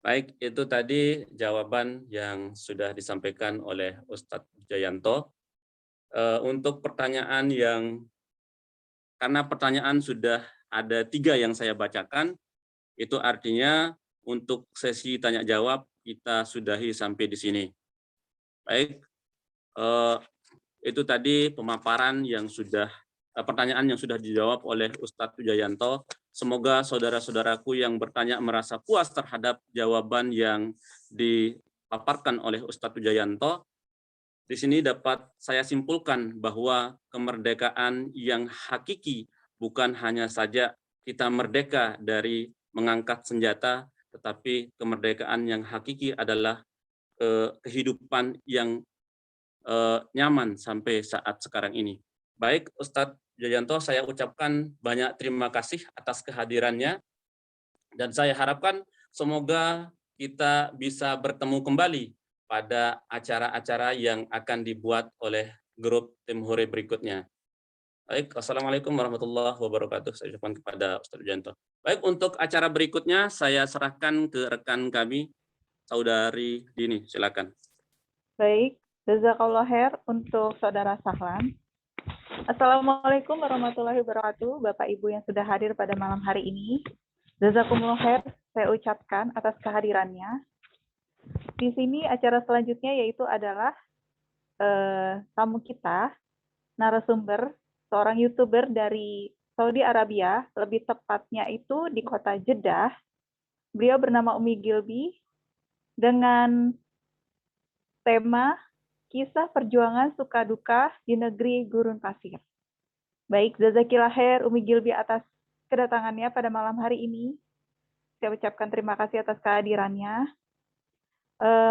S7: Baik, itu tadi jawaban yang sudah disampaikan oleh Ustadz Wijayanto. Untuk pertanyaan karena pertanyaan sudah ada 3 yang saya bacakan, itu artinya untuk sesi tanya jawab kita sudahi sampai di sini. Baik, itu tadi pemaparan pertanyaan yang sudah dijawab oleh Ustadz Wijayanto. Semoga saudara-saudaraku yang bertanya merasa puas terhadap jawaban yang dipaparkan oleh Ustadz Wijayanto. Di sini dapat saya simpulkan bahwa kemerdekaan yang hakiki bukan hanya saja kita merdeka dari mengangkat senjata, tetapi kemerdekaan yang hakiki adalah kehidupan yang nyaman sampai saat sekarang ini. Baik, Ustadz Wijayanto, saya ucapkan banyak terima kasih atas kehadirannya, dan saya harapkan semoga kita bisa bertemu kembali pada acara-acara yang akan dibuat oleh grup Tim Hore berikutnya. Baik, Assalamualaikum warahmatullahi wabarakatuh. Saya ucapkan kepada Ustadz Wijayanto. Baik, untuk acara berikutnya saya serahkan ke rekan kami, Saudari Dini, silakan.
S8: Baik, jazakallah khair untuk Saudara Sahlan. Assalamualaikum warahmatullahi wabarakatuh, Bapak Ibu yang sudah hadir pada malam hari ini. Jazakumullah khair saya ucapkan atas kehadirannya. Di sini acara selanjutnya yaitu adalah tamu kita, narasumber, seorang YouTuber dari Saudi Arabia, lebih tepatnya itu di kota Jeddah. Beliau bernama Umi Gilby dengan tema Kisah Perjuangan Suka Duka di Negeri Gurun Pasir. Baik, jazakillah khair Umi Gilby atas kedatangannya pada malam hari ini. Saya ucapkan terima kasih atas kehadirannya.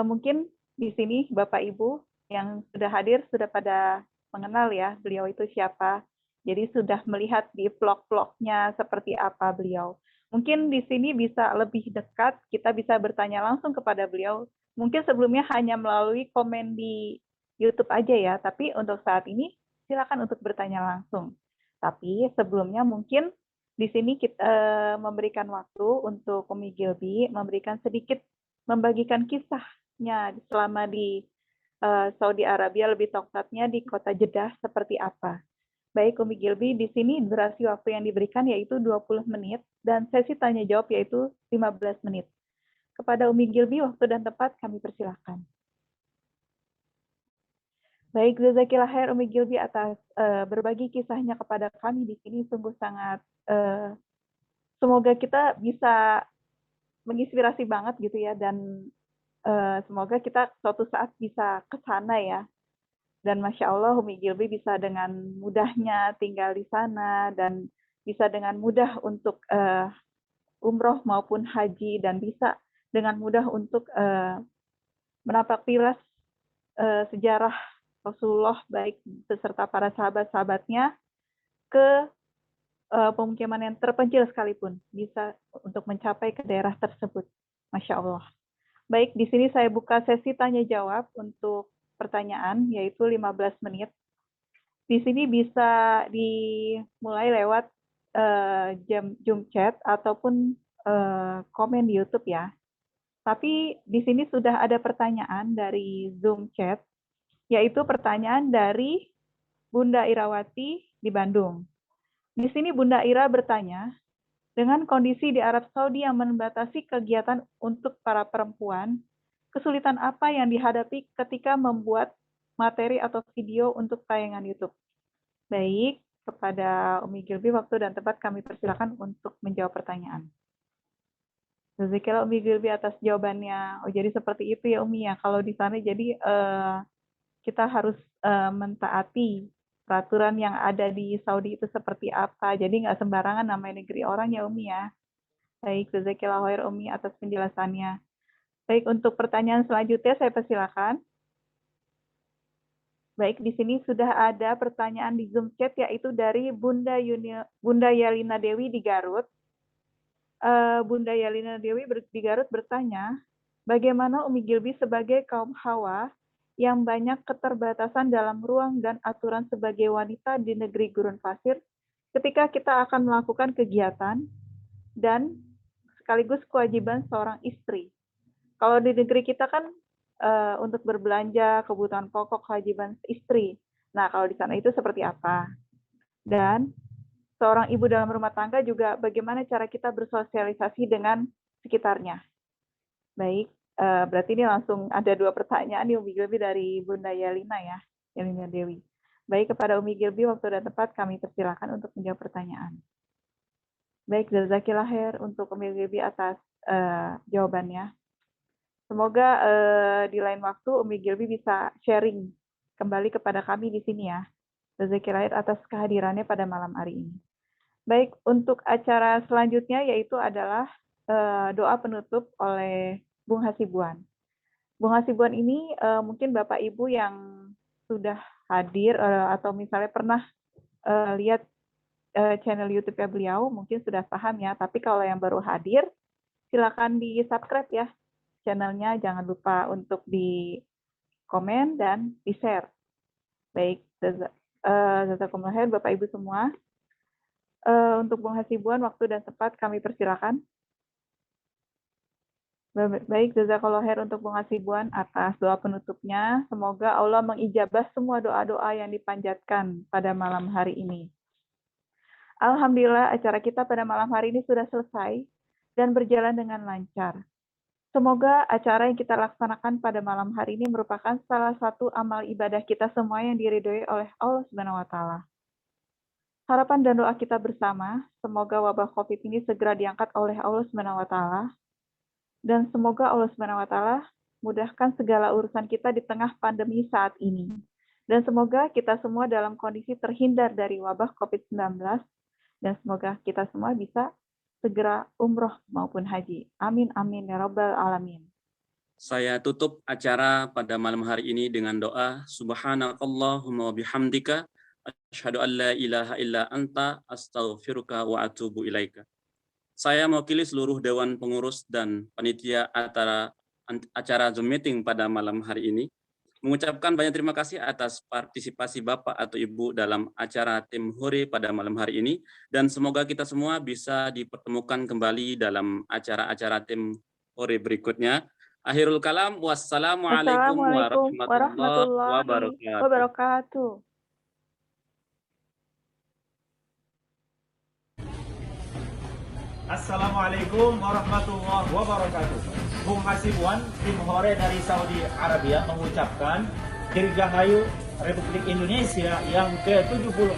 S8: Mungkin di sini Bapak Ibu yang sudah hadir sudah pada mengenal ya beliau itu siapa. Jadi sudah melihat di vlog-vlognya seperti apa beliau. Mungkin di sini bisa lebih dekat, kita bisa bertanya langsung kepada beliau. Mungkin sebelumnya hanya melalui komen di YouTube aja ya, tapi untuk saat ini silakan untuk bertanya langsung. Tapi sebelumnya mungkin di sini kita memberikan waktu untuk Umi Gilby membagikan kisahnya selama di Saudi Arabia, lebih tepatnya di kota Jeddah seperti apa. Baik Umi Gilby, di sini durasi waktu yang diberikan yaitu 20 menit dan sesi tanya jawab yaitu 15 menit. Kepada Umi Gilby, waktu dan tempat kami persilahkan. Baik, jazakillah khair Umi Gilby atas berbagi kisahnya kepada kami di sini. Sungguh sangat semoga kita bisa menginspirasi banget gitu ya, dan semoga kita suatu saat bisa ke sana ya. Dan Masya Allah Umi Gilby bisa dengan mudahnya tinggal di sana dan bisa dengan mudah untuk umroh maupun haji, dan bisa dengan mudah untuk menapak tilas sejarah Rasulullah baik beserta para sahabat-sahabatnya ke pemukiman yang terpencil sekalipun bisa untuk mencapai ke daerah tersebut. Masya Allah. Baik, di sini saya buka sesi tanya jawab untuk pertanyaan, yaitu 15 menit. Di sini bisa dimulai lewat Zoom chat ataupun komen di YouTube ya. Tapi di sini sudah ada pertanyaan dari Zoom chat, yaitu pertanyaan dari Bunda Irawati di Bandung. Di sini Bunda Ira bertanya, dengan kondisi di Arab Saudi yang membatasi kegiatan untuk para perempuan, kesulitan apa yang dihadapi ketika membuat materi atau video untuk tayangan YouTube? Baik, kepada Umi Gilby, waktu dan tempat kami persilakan untuk menjawab pertanyaan. Jazakallah Umi Gilby atas jawabannya. Oh, jadi seperti itu ya Umi ya. Kalau di sana jadi kita harus mentaati peraturan yang ada di Saudi itu seperti apa. Jadi nggak sembarangan namanya negeri orang ya Umi ya. Baik, jazakallah khair Umi atas penjelasannya. Baik, untuk pertanyaan selanjutnya saya persilakan. Baik, di sini sudah ada pertanyaan di Zoom chat, yaitu dari Bunda Yalina Dewi di Garut. Bunda Yalina Dewi di Garut bertanya, bagaimana Umi Gilby sebagai kaum Hawa yang banyak keterbatasan dalam ruang dan aturan sebagai wanita di negeri gurun pasir ketika kita akan melakukan kegiatan dan sekaligus kewajiban seorang istri. Kalau di negeri kita kan untuk berbelanja, kebutuhan pokok, kewajiban istri. Nah, kalau di sana itu seperti apa? Dan seorang ibu dalam rumah tangga juga bagaimana cara kita bersosialisasi dengan sekitarnya. Baik, berarti ini langsung ada 2 pertanyaan nih Umi Gilby dari Bunda Yalina ya, Yalina Dewi. Baik, kepada Umi Gilby, waktu dan tempat kami persilakan untuk menjawab pertanyaan. Baik, jazakillah khair untuk Umi Gilby atas jawabannya. Semoga di lain waktu Umi Gilby bisa sharing kembali kepada kami di sini ya. Jazakillah khair atas kehadirannya pada malam hari ini. Baik, untuk acara selanjutnya yaitu adalah doa penutup oleh Bung Hasibuan. Bung Hasibuan ini mungkin Bapak Ibu yang sudah hadir atau misalnya pernah lihat channel YouTube-nya beliau mungkin sudah paham ya. Tapi kalau yang baru hadir, silakan di-subscribe ya channelnya. Jangan lupa untuk di-komen dan di-share. Baik, jazakumullah khair Bapak Ibu semua. Untuk Bung Hasibuan, waktu dan tempat kami persilakan. Baik, jazakallah khair untuk Bung Hasibuan atas doa penutupnya. Semoga Allah mengijabah semua doa-doa yang dipanjatkan pada malam hari ini. Alhamdulillah, acara kita pada malam hari ini sudah selesai dan berjalan dengan lancar. Semoga acara yang kita laksanakan pada malam hari ini merupakan salah satu amal ibadah kita semua yang diridhoi oleh Allah Subhanahu wa taala. Harapan dan doa kita bersama, semoga wabah Covid ini segera diangkat oleh Allah Subhanahu wa taala. Dan semoga Allah Subhanahu wa taala mudahkan segala urusan kita di tengah pandemi saat ini. Dan semoga kita semua dalam kondisi terhindar dari wabah Covid-19 dan semoga kita semua bisa segera umroh maupun haji. Amin amin ya rabbal alamin.
S7: Saya tutup acara pada malam hari ini dengan doa subhanakallahumma wa bihamdika asyhadu an la ilaha illa anta astaghfiruka wa atubu ilaika. Saya mewakili seluruh dewan pengurus dan panitia acara Zoom meeting pada malam hari ini mengucapkan banyak terima kasih atas partisipasi Bapak atau Ibu dalam acara Tim Hore pada malam hari ini, dan semoga kita semua bisa dipertemukan kembali dalam acara-acara Tim Hore berikutnya. Akhirul kalam, wassalamualaikum warahmatullahi
S8: wabarakatuh.
S10: Assalamualaikum warahmatullahi wabarakatuh. Bung Hasibuan, Tim Hore dari Saudi Arabia mengucapkan Dirgahayu Republik Indonesia yang ke-76.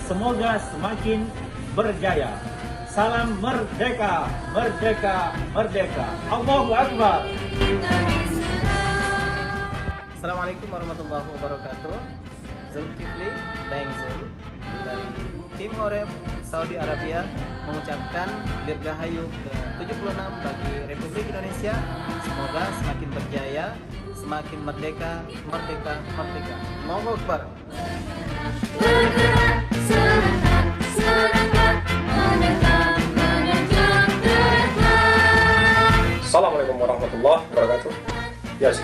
S10: Semoga semakin berjaya. Salam merdeka, merdeka, merdeka. Allahu Akbar.
S6: Assalamualaikum warahmatullahi wabarakatuh. Zulkifli Daeng Zul dari tim Horeb Saudi Arabia mengucapkan dirgahayu ke-76 bagi Republik Indonesia. Semoga semakin berjaya, semakin merdeka, merdeka, merdeka. Allahu Akbar.
S3: Assalamualaikum warahmatullahi wabarakatuh. Guys,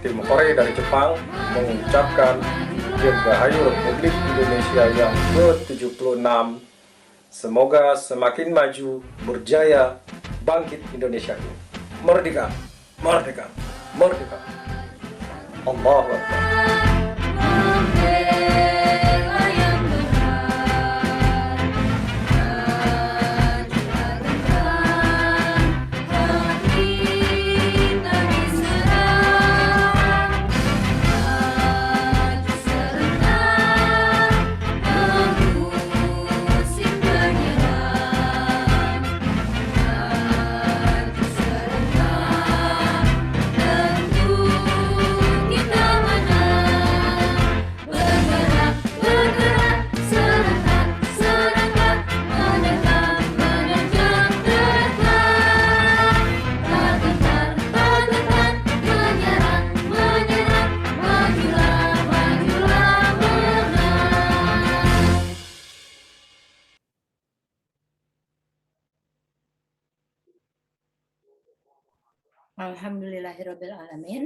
S3: tim Korea dari Jepang mengucapkan Dirgahayu Republik Indonesia yang ke-76. Semoga semakin maju, berjaya, bangkit Indonesia ini. Merdeka, merdeka, merdeka. Allahu Akbar.
S1: Alhamdulillahirabbil alamin.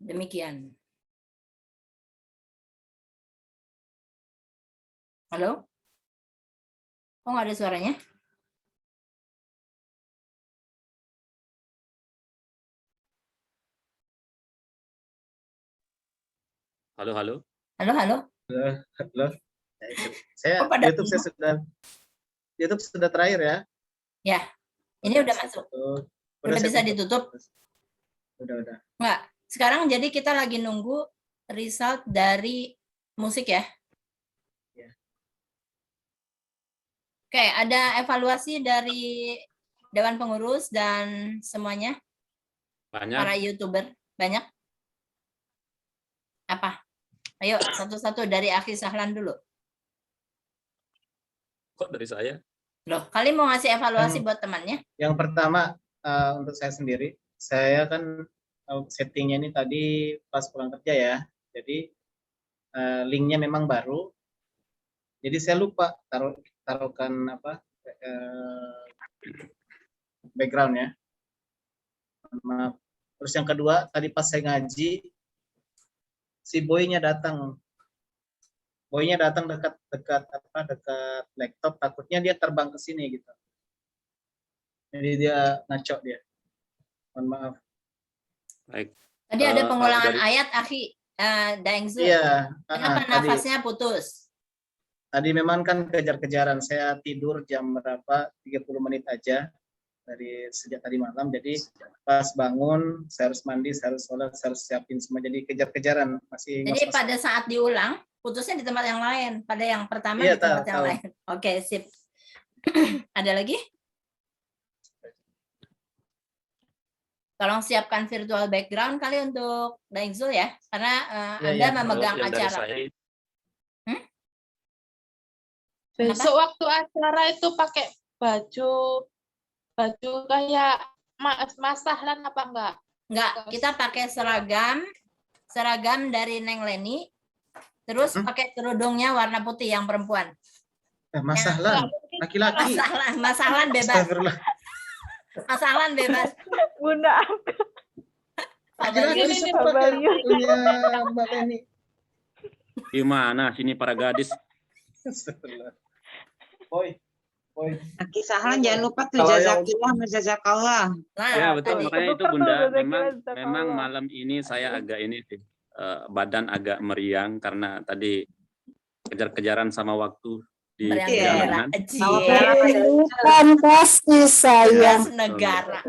S1: Demikian. Halo? Kok nggak ada suaranya?
S7: Halo, halo.
S1: Halo, halo.
S6: Halo. Saya
S1: Oh, pada
S6: YouTube sudah terakhir ya.
S1: Ya, ini udah masuk. Udah
S6: saya
S1: bisa
S6: tutup.
S1: ditutup?
S6: Udah.
S1: Enggak. Sekarang jadi kita lagi nunggu result dari musik ya.
S6: Ya.
S1: Oke, ada evaluasi dari Dewan Pengurus dan semuanya, para
S7: Banyak.
S1: YouTuber. Banyak? Apa? Ayo, satu-satu dari Akhi Sahlan dulu.
S7: Kok dari saya?
S1: Loh, kalian mau ngasih evaluasi buat temannya?
S6: Yang pertama untuk saya sendiri, saya kan settingnya ini tadi pas pulang kerja ya. Jadi linknya memang baru. Jadi saya lupa taruhkan background ya. Maaf. Terus yang kedua, tadi pas saya ngaji, si boynya datang. Boynya datang dekat laptop, takutnya dia terbang ke sini gitu. Jadi dia ngaco dia. Mohon maaf.
S7: Baik.
S1: Tadi ada pengulangan
S7: dari-
S1: ayat, Akhi Daeng Zul.
S6: Iya.
S1: Kenapa nafasnya putus?
S6: Tadi memang kan kejar-kejaran. Saya tidur jam berapa? 30 menit aja dari sejak tadi malam. Jadi pas bangun, saya harus mandi, saya harus sholat, saya harus siapin semua. Jadi kejar-kejaran. Masih
S1: Jadi
S6: ngos-ngos.
S1: pada saat diulang, putusnya di tempat yang lain. Pada yang pertama
S6: Iya,
S1: di tempat yang
S6: tahu.
S1: lain. Oke, sip. Ada lagi? Tolong siapkan virtual background kali untuk Daeng Zul ya. Karena Anda
S6: iya.
S1: memegang
S7: Kalau yang dari
S1: acara.
S7: saya,
S2: Besok waktu acara itu pakai baju kayak Mas Sahlan apa enggak?
S1: Enggak, kita pakai seragam dari Neng Leni. Terus pakai kerudungnya warna putih yang perempuan.
S6: Mas Sahlan, laki-laki.
S1: Mas Sahlan bebas.
S6: Astagfirullah.
S1: Mas Sahlan bebas.
S8: Bunda,
S6: Laki-laki
S2: Ini
S6: bisa
S8: Pak
S6: pakai
S8: Balio.
S6: punya Mbak Leni.
S7: gimana sini para gadis?
S6: Astagfirullah. Boy.
S4: Aki Sahlan jangan lupa tuh
S3: Kalau yang-
S4: jazakillah menjazakallah.
S1: Nah,
S7: Ya betul,
S1: tadi.
S7: makanya itu
S8: Betul,
S7: Bunda.
S8: betul,
S7: Memang
S8: betul.
S7: memang malam ini saya agak ini sih, badan agak meriang karena tadi kejar-kejaran sama waktu di
S1: Meriang
S4: Iya.
S7: perjalanan.
S5: Kehidupan kasih sayang.
S1: Negara.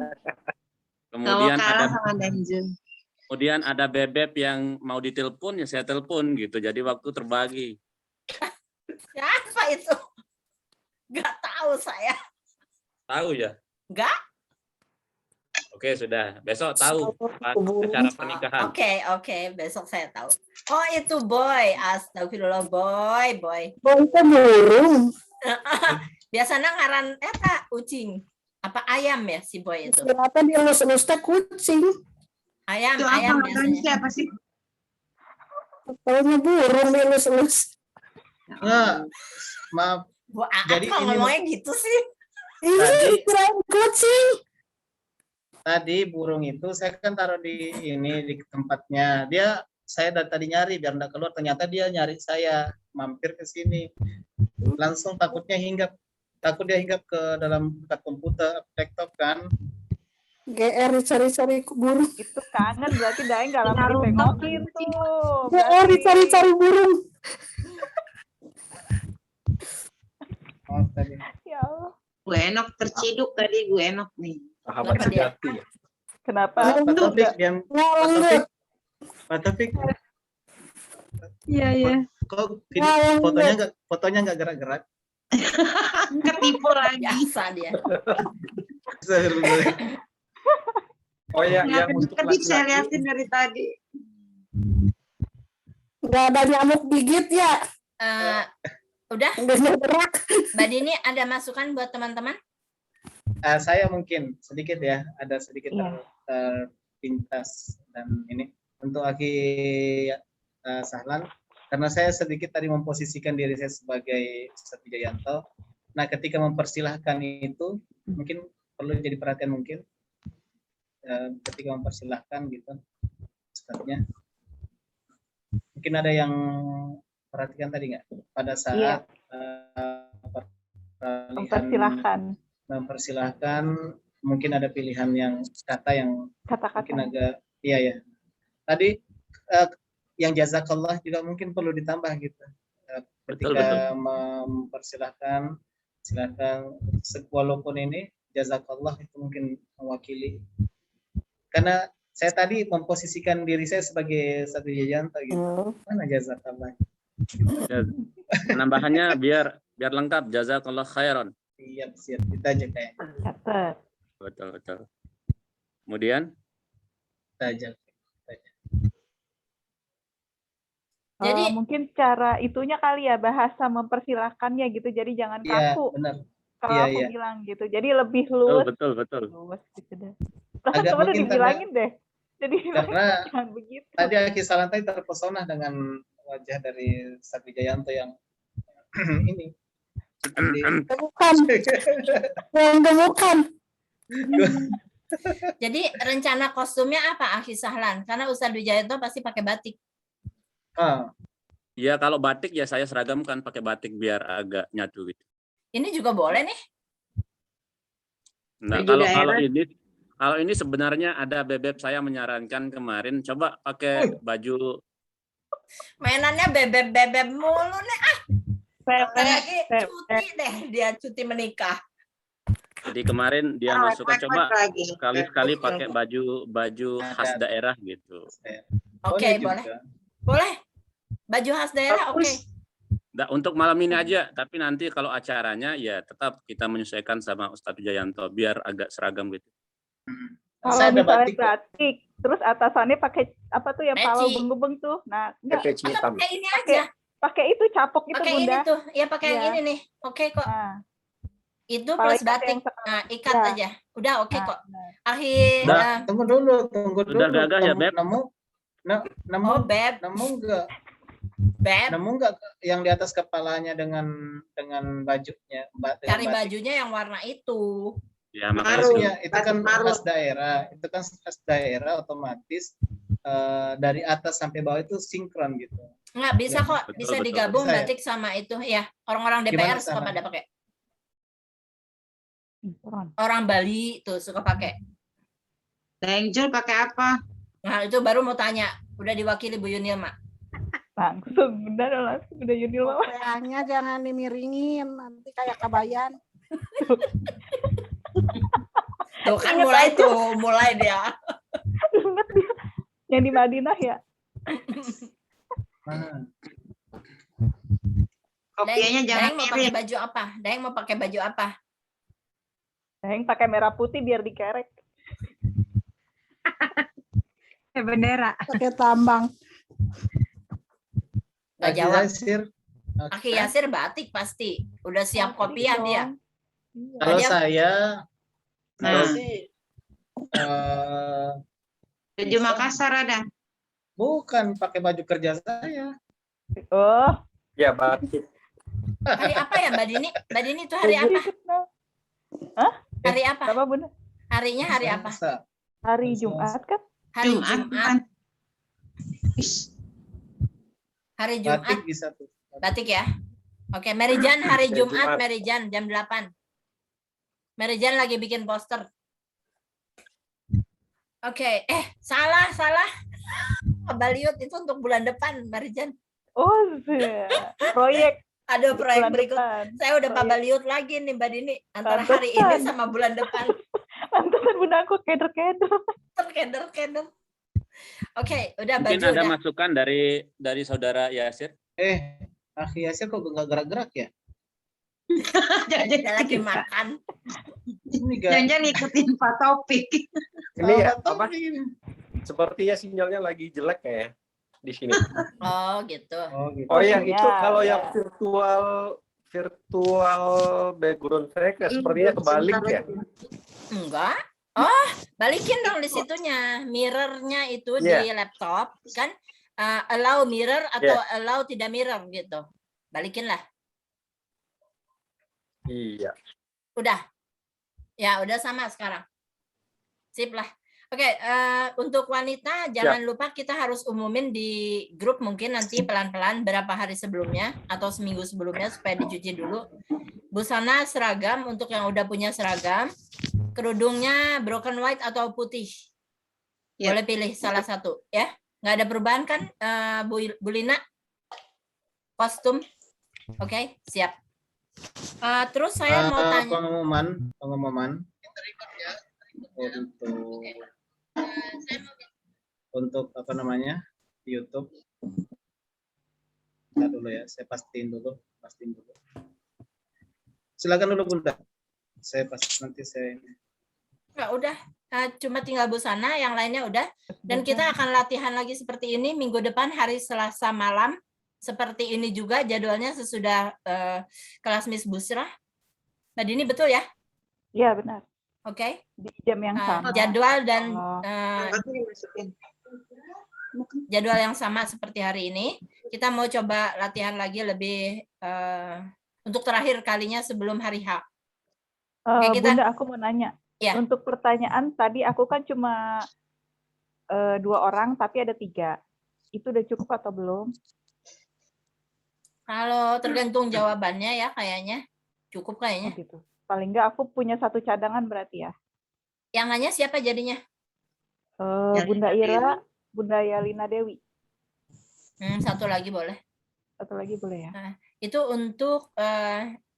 S7: Kemudian
S4: kalah
S7: ada
S4: sama Danjun.
S7: Kemudian ada Bebeb yang mau ditelepon, ya saya telepon gitu. Jadi waktu terbagi.
S1: Siapa itu? Nggak tahu saya.
S7: Tahu ya?
S1: Nggak?
S7: Oke, sudah. Besok tahu Pak, acara pernikahan.
S1: Oke, besok saya tahu. Oh, itu Boy. Astagfirullah, Boy.
S5: Boy itu burung.
S1: Biasanya ngaran eta ucing. Apa ayam ya si Boy itu?
S5: Ternyata dielus-elus teh kucing.
S1: Ayam
S4: Itu apa namanya
S1: biasanya.
S4: siapa sih?
S5: Taunya burung dielus-elus.
S6: Enggak, maaf.
S1: Bu Aat
S6: Jadi
S1: kok
S6: ini
S1: ngomongnya gitu sih?
S5: Ini kirain kucing.
S6: Tadi burung itu saya kan taruh di tempatnya. Saya dari tadi nyari biar enggak keluar, ternyata dia nyari saya, mampir ke sini. Langsung takut dia hinggap ke dalam dekat komputer, laptop kan.
S5: GR cari-cari burung.
S8: Itu kangen berarti Daeng nggak lama ditengokin tuh.
S5: GR cari-cari burung.
S6: Oh, tadi.
S8: Ya Allah.
S4: Gue Enok terciduk tadi, gue Enok nih.
S3: Sahabat
S1: Kenapa dia?
S3: sejati.
S8: Kenapa?
S6: Pak Taufik,
S5: Ngalenggut.
S6: Pak Taufik,
S4: Iya.
S6: kok
S5: Ngalenggut.
S6: fotonya nggak gerak-gerak?
S4: Ketipu lagi.
S1: Biasa dia.
S3: Oh ya,
S4: Nggak
S3: yang untuk
S4: kedip saya
S3: laki-laki.
S4: liatin dari tadi.
S5: Nggak ada nyamuk gigit ya.
S1: Udah,
S5: Nggak gerak.
S1: Mbak Dini ada masukan buat teman-teman?
S6: Saya mungkin sedikit ya, ada sedikit
S8: Iya.
S6: terpintas dan ini untuk Aki Sahlan, karena saya sedikit tadi memposisikan diri saya sebagai Ustadz Wijayanto. Nah, ketika mempersilahkan itu mungkin perlu jadi perhatian mungkin ketika mempersilahkan gitu Ustadznya. Mungkin ada yang perhatikan tadi nggak pada saat peralihan mempersilahkan mungkin ada pilihan yang kata yang mungkin agak ya tadi yang jazakallah juga mungkin perlu ditambah gitu ketika mempersilahkan silakan walaupun ini jazakallah itu mungkin mewakili karena saya tadi memposisikan diri saya sebagai Ustadz Wijayanto gitu mana jazakallah
S7: Penambahannya biar lengkap, jazakallah khairan.
S6: Siap kita aja kayak
S7: Betul. Kemudian
S6: kita aja.
S1: Jadi
S8: mungkin cara itunya kali ya bahasa mempersilahkannya gitu. Jadi jangan kaku.
S6: Benar.
S8: Kalau aku bilang gitu. Jadi lebih luwes.
S7: Betul.
S8: Luwes gitu deh.
S6: Agak
S8: Udah
S6: mungkin
S8: dibilangin deh. Jadi
S6: karena
S8: jangan begitu.
S6: tadi Aki Salantai terpesona dengan wajah dari Ustadz Wijayanto yang ini.
S5: Bukan. Bukan.
S1: Jadi rencana kostumnya apa Aki Sahlan? Karena Ustadz Wijayanto pasti pakai batik.
S7: Ya kalau batik ya saya seragamkan pakai batik biar agak nyatu gitu.
S1: Ini juga boleh nih.
S7: Nah, kalau ini sebenarnya ada Bebeb saya menyarankan kemarin coba pakai baju
S1: Mainannya bebek mulu nih. Lagi cuti deh, dia cuti menikah.
S7: Jadi kemarin dia masukkan coba sekali-sekali pakai baju khas daerah gitu.
S1: Oke, boleh. Baju khas daerah oke.
S7: Nah, untuk malam ini aja, tapi nanti kalau acaranya ya tetap kita menyesuaikan sama Ustadz Wijayanto biar agak seragam gitu.
S8: Kalau misalnya batik, terus atasannya pakai apa tuh yang palau benggebeng tuh. Nah, enggak.
S1: Pakai ini aja.
S8: Pakai itu capok itu
S1: pakai
S8: Bunda.
S1: Ini tuh, ya pakai yang ini nih. Oke kok. Itu plus batik. Nah, ikat aja. Udah oke kok. Akhir.
S6: Tunggu dulu.
S7: Udah gagah ya, Beb?
S6: Nemu enggak?
S1: Beb.
S6: Nemu enggak yang di atas kepalanya dengan bajunya?
S1: Cari bajunya yang warna itu.
S7: Ya,
S6: makanya itu kan khas daerah. Itu kan khas daerah otomatis dari atas sampai bawah itu sinkron gitu.
S1: Enggak bisa kok, bisa digabung batik sama itu ya. Orang-orang DPR suka pada pakai. Orang Bali tuh suka pakai.
S4: Daengjo pakai apa?
S1: Nah, itu baru mau tanya. Udah diwakili Bu Yunil, Mak.
S8: Langsung, langsung udah Yunil Mama.
S5: Kayaknya jangan dimiringin, nanti kayak kabayan.
S1: Tuh kan mulai dia.
S8: Yang di Madinah ya?
S6: Nah,
S4: Kopiahnya jangan
S1: Daeng mau pakai
S4: mirip.
S1: baju apa? Daeng mau pakai baju apa?
S8: Yang pakai merah putih biar dikerek.
S4: Bendera.
S5: pakai tambang.
S1: Nggak
S6: Aki
S1: jawab.
S6: Yasir.
S1: Aki Yasir batik pasti. Udah siap kopiah dia.
S8: Iya.
S6: Kalau
S1: Dia-
S6: saya
S4: Nah.
S6: sih
S4: Baju Makassar ada.
S6: bukan pakai baju kerja saya.
S8: Oh,
S3: Ya, batik.
S1: Hari apa ya Mbak Dini? Mbak Dini itu hari apa? Hari apa?
S8: apa Bunda?
S1: Harinya hari apa?
S6: Selasa.
S8: Hari
S6: Selasa.
S8: Jumat kan?
S1: Hari
S4: Jumat.
S1: Jumat. Hari
S6: Batik
S1: Jumat.
S6: bisa tuh.
S1: Batik ya. Oke, Merijan hari
S3: Hari
S1: Jumat,
S3: Jumat.
S1: Merijan jam 8. Merijan lagi bikin poster. Oke, salah. Baliut itu untuk bulan depan, Merijan.
S8: Oh, proyek
S1: Ada proyek
S8: bulan
S1: berikut.
S8: depan.
S1: Saya udah
S8: Proyek.
S1: Pabaliut lagi nih Mbak Dini. Antara
S8: Pantesan.
S1: hari ini sama bulan depan.
S8: Pantesan Bunda aku keder-keder.
S1: Keder. Oke, udah
S7: Mungkin
S1: baju
S7: ada
S1: udah.
S7: masukan dari saudara Yasir.
S6: Aki Yasir kok nggak gerak-gerak ya?
S1: Dia lagi makan.
S6: Ini gak.
S4: Jangan ikutin Pak Topik.
S3: Ini ya,
S6: Apa
S3: apa? Sepertinya sinyalnya lagi jelek kayak di sini.
S1: Oh, gitu.
S6: Oh gitu.
S3: Oh ya,
S8: Iya,
S3: itu kalau
S8: iya.
S3: yang virtual background saya sepertinya kebalik ya.
S1: Enggak. Oh, balikin dong di situnya. Mirrornya itu di laptop kan allow mirror atau allow tidak mirror gitu. Balikin lah.
S3: Iya.
S1: Udah. Ya, udah sama sekarang. Sip lah. Oke, untuk wanita jangan lupa kita harus umumin di grup mungkin nanti pelan-pelan berapa hari sebelumnya atau seminggu sebelumnya supaya dicuci dulu. Busana seragam untuk yang udah punya seragam. Kerudungnya broken white atau putih.
S4: Ya.
S1: Boleh pilih salah satu ya. Nggak ada perubahan kan Bu Lina? Kostum. Oke, siap. Terus saya mau tanya.
S6: Pengumuman untuk apa namanya di YouTube. Kita dulu ya, saya pastiin dulu. Silakan dulu Bunda. Saya nanti saya.
S1: Nggak, udah. Cuma tinggal busana, yang lainnya udah. Dan kita akan latihan lagi seperti ini minggu depan hari Selasa malam. Seperti ini juga jadwalnya sesudah kelas Miss Busra. Mbak Dini betul ya?
S8: Iya, benar.
S1: Oke.
S8: Di jam yang sama.
S1: Jadwal dan
S4: Masukin.
S1: jadwal yang sama seperti hari ini. Kita mau coba latihan lagi lebih untuk terakhir kalinya sebelum hari H. Oke, kita-
S8: Bunda, aku mau nanya.
S1: Ya.
S8: Untuk pertanyaan tadi aku kan cuma 2 orang, tapi ada 3. Itu udah cukup atau belum?
S1: Kalau tergantung jawabannya ya kayaknya. Cukup
S8: Oh,
S1: kayaknya.
S8: gitu. Paling nggak aku punya 1 cadangan berarti ya.
S1: Yang nanya siapa jadinya?
S8: Bunda Ira, Bunda Yalina Dewi.
S1: Satu lagi boleh.
S8: 1 lagi boleh ya?
S1: Itu untuk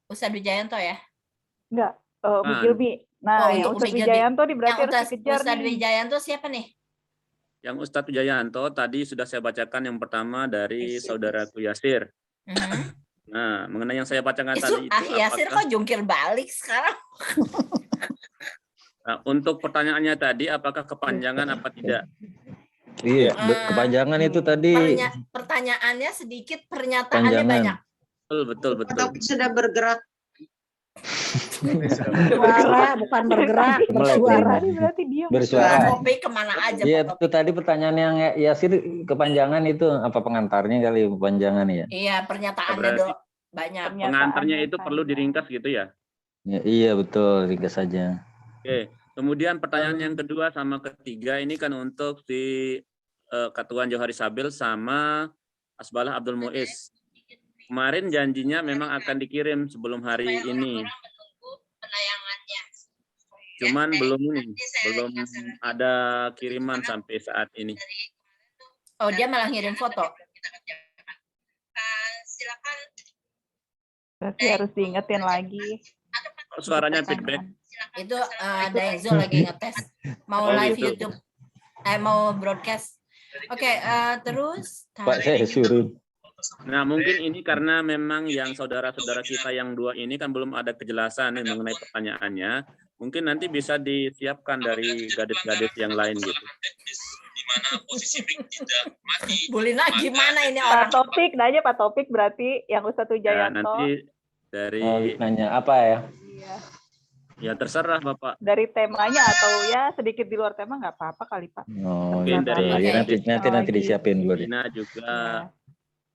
S1: Ustadz Wijayanto ya?
S8: Enggak, Umi Gilbi. Nah, yang
S1: untuk
S8: Ustadz
S1: Umi Gilbi.
S8: Wijayanto nih berarti
S1: Yang
S8: harus dikejar
S1: Ustadz
S8: nih.
S1: Wijayanto siapa nih?
S7: Yang Ustadz Wijayanto tadi sudah saya bacakan yang pertama dari saudaraku Yasir. Nah, mengenai yang saya bacakan tadi itu
S1: Yasir
S7: apakah-
S1: kok jungkir balik sekarang?
S7: Nah, untuk pertanyaannya tadi apakah kepanjangan apa tidak?
S11: Iya, kepanjangan itu tadi.
S1: Pertanyaannya sedikit, pernyataannya
S11: Panjangan.
S1: banyak.
S7: Betul.
S4: Topik sudah bergerak.
S5: Suara bukan bergerak, bersuara.
S8: Tadi berarti dia
S11: Bersuara.
S1: Topik kemana aja?
S11: Iya,
S1: Pak
S11: itu tadi pertanyaan yang Yasir kepanjangan itu apa pengantarnya kali kepanjangan ya?
S1: Iya, pernyataannya
S7: Berarti
S1: dong banyak.
S7: pengantarnya itu perlu diringkas gitu ya?
S11: Ya, iya betul, ringkas saja.
S7: Oke. Kemudian pertanyaan yang kedua sama ketiga ini kan untuk si Katuan Johari Sabil sama Asbalah Abdul Muiz. Kemarin janjinya memang akan dikirim sebelum hari ini. Cuman belum ada kiriman sampai saat ini.
S1: Oh, dia malah ngirim foto. Silakan.
S8: berarti harus diingetin lagi.
S7: Suaranya feedback.
S1: Itu Daezo lagi ngetes. Mau
S7: Oh,
S1: live
S7: gitu.
S1: YouTube. Mau broadcast. Oke, terus
S11: Pak, saya suruh.
S7: Nah, mungkin ini karena memang yang saudara-saudara kita yang dua ini kan belum ada kejelasan nih mengenai pertanyaannya. Mungkin nanti bisa disiapkan dari gadis-gadis yang lain gitu.
S1: Bulina gimana ini
S8: Pak
S1: orang?
S8: Topik, nanya Pak Topik berarti yang Ustadz
S7: Ya,
S8: Wijayanto.
S7: nanti dari
S11: Nanya apa ya?
S8: Iya.
S7: ya terserah Bapak.
S8: Dari temanya atau ya sedikit di luar tema nggak apa-apa kali Pak.
S11: Oh,
S7: Mungkin
S11: gitu.
S7: dari
S11: Ya, nanti
S8: teknologi.
S11: disiapin dulu deh.
S7: Dina juga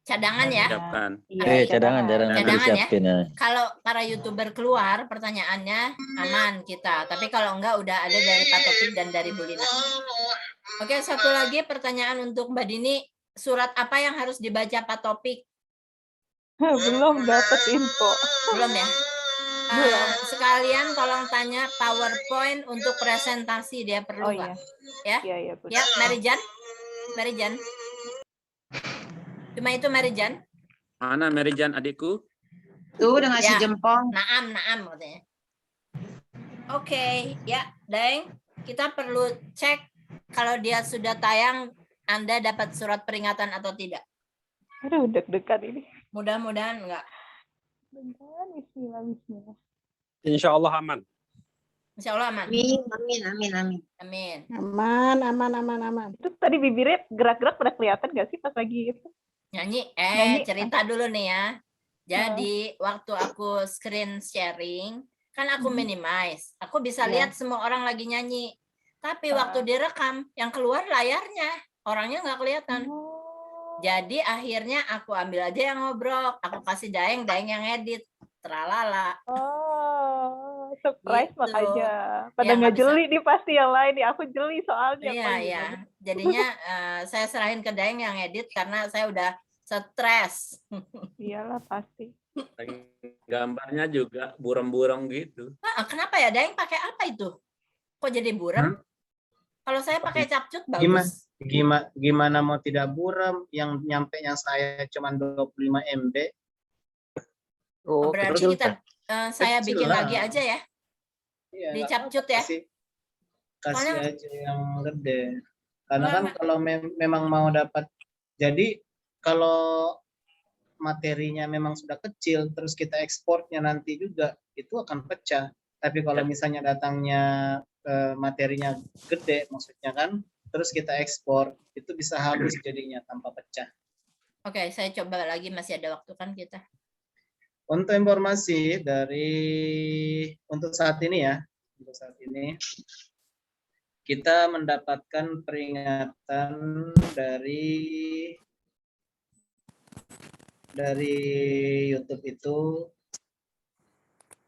S1: Cadangan ya.
S7: siapkan.
S8: Iya,
S11: Cadangan nanti
S1: Cadangan ya.
S11: disiapin ya.
S1: Kalau para YouTuber keluar, pertanyaannya aman kita. Tapi kalau enggak, udah ada dari Pak Topik dan dari Bulina. Oke, satu lagi pertanyaan untuk Mbak Dini. Surat apa yang harus dibaca Pak Topik?
S8: Belum dapat info.
S1: Belum ya? Sekalian tolong tanya PowerPoint untuk presentasi, dia perlu
S8: Oh
S1: nggak?
S8: iya.
S1: Ya,
S8: Iya, betul.
S1: ya, Merijan. Merijan. Cuma itu Merijan.
S7: Mana Merijan adikku?
S4: Tuh udah ngasih
S1: Ya.
S4: jempol.
S1: Naam katanya. Oke, ya, Deng. Kita perlu cek kalau dia sudah tayang, Anda dapat surat peringatan atau tidak.
S8: Aduh, deg-degan ini.
S1: Mudah-mudahan enggak.
S8: Bismillah, bismillah.
S3: Insya Allah aman.
S1: Insya Allah aman.
S4: Amin, amin, amin, amin.
S1: Amin.
S5: Aman.
S8: Itu tadi bibirnya gerak-gerak pada kelihatan nggak sih pas lagi itu?
S1: Nyanyi.
S8: Nyanyi.
S1: Cerita dulu nih ya. Jadi waktu aku screen sharing, kan aku minimize. Aku bisa
S8: Iya.
S1: lihat semua orang lagi nyanyi. Tapi waktu direkam, yang keluar layarnya, orangnya nggak kelihatan. Jadi akhirnya aku ambil aja yang ngobrol. Aku kasih Daeng yang edit. Tralala.
S8: Oh, surprise
S1: Gitu.
S8: makanya. Pada
S1: Ya, nggak
S8: nggak jeli nih pasti yang lain nih. Aku jeli soalnya.
S1: Iya,
S8: Pak,
S1: iya.
S8: gimana?
S1: Jadinya saya serahin ke Daeng yang edit karena saya udah stres.
S8: Iyalah pasti.
S7: Gambarnya juga buram-buram gitu.
S1: Kenapa ya Daeng pakai apa itu? Kok jadi buram? Kalau saya pakai capcut bagus.
S6: Gimana mau tidak buram, yang nyampe yang saya cuma 25 MB.
S3: Oh,
S1: Berarti
S3: kecil.
S1: kita saya
S6: Kecil
S1: bikin
S6: lah.
S1: lagi aja ya.
S6: Iya,
S1: Di
S6: nggak
S1: capcut
S6: apa-apa,
S1: ya.
S6: kasih
S1: Soalnya-
S6: aja yang gede. Karena
S1: Nggak,
S6: kan kalau memang mau dapat, jadi kalau materinya memang sudah kecil, terus kita ekspornya nanti juga, itu akan pecah. Tapi kalau misalnya datangnya materinya gede, maksudnya kan, terus kita ekspor, itu bisa halus jadinya tanpa pecah.
S1: Oke, saya coba lagi, masih ada waktu kan kita.
S6: Untuk informasi untuk saat ini ya, kita mendapatkan peringatan dari YouTube itu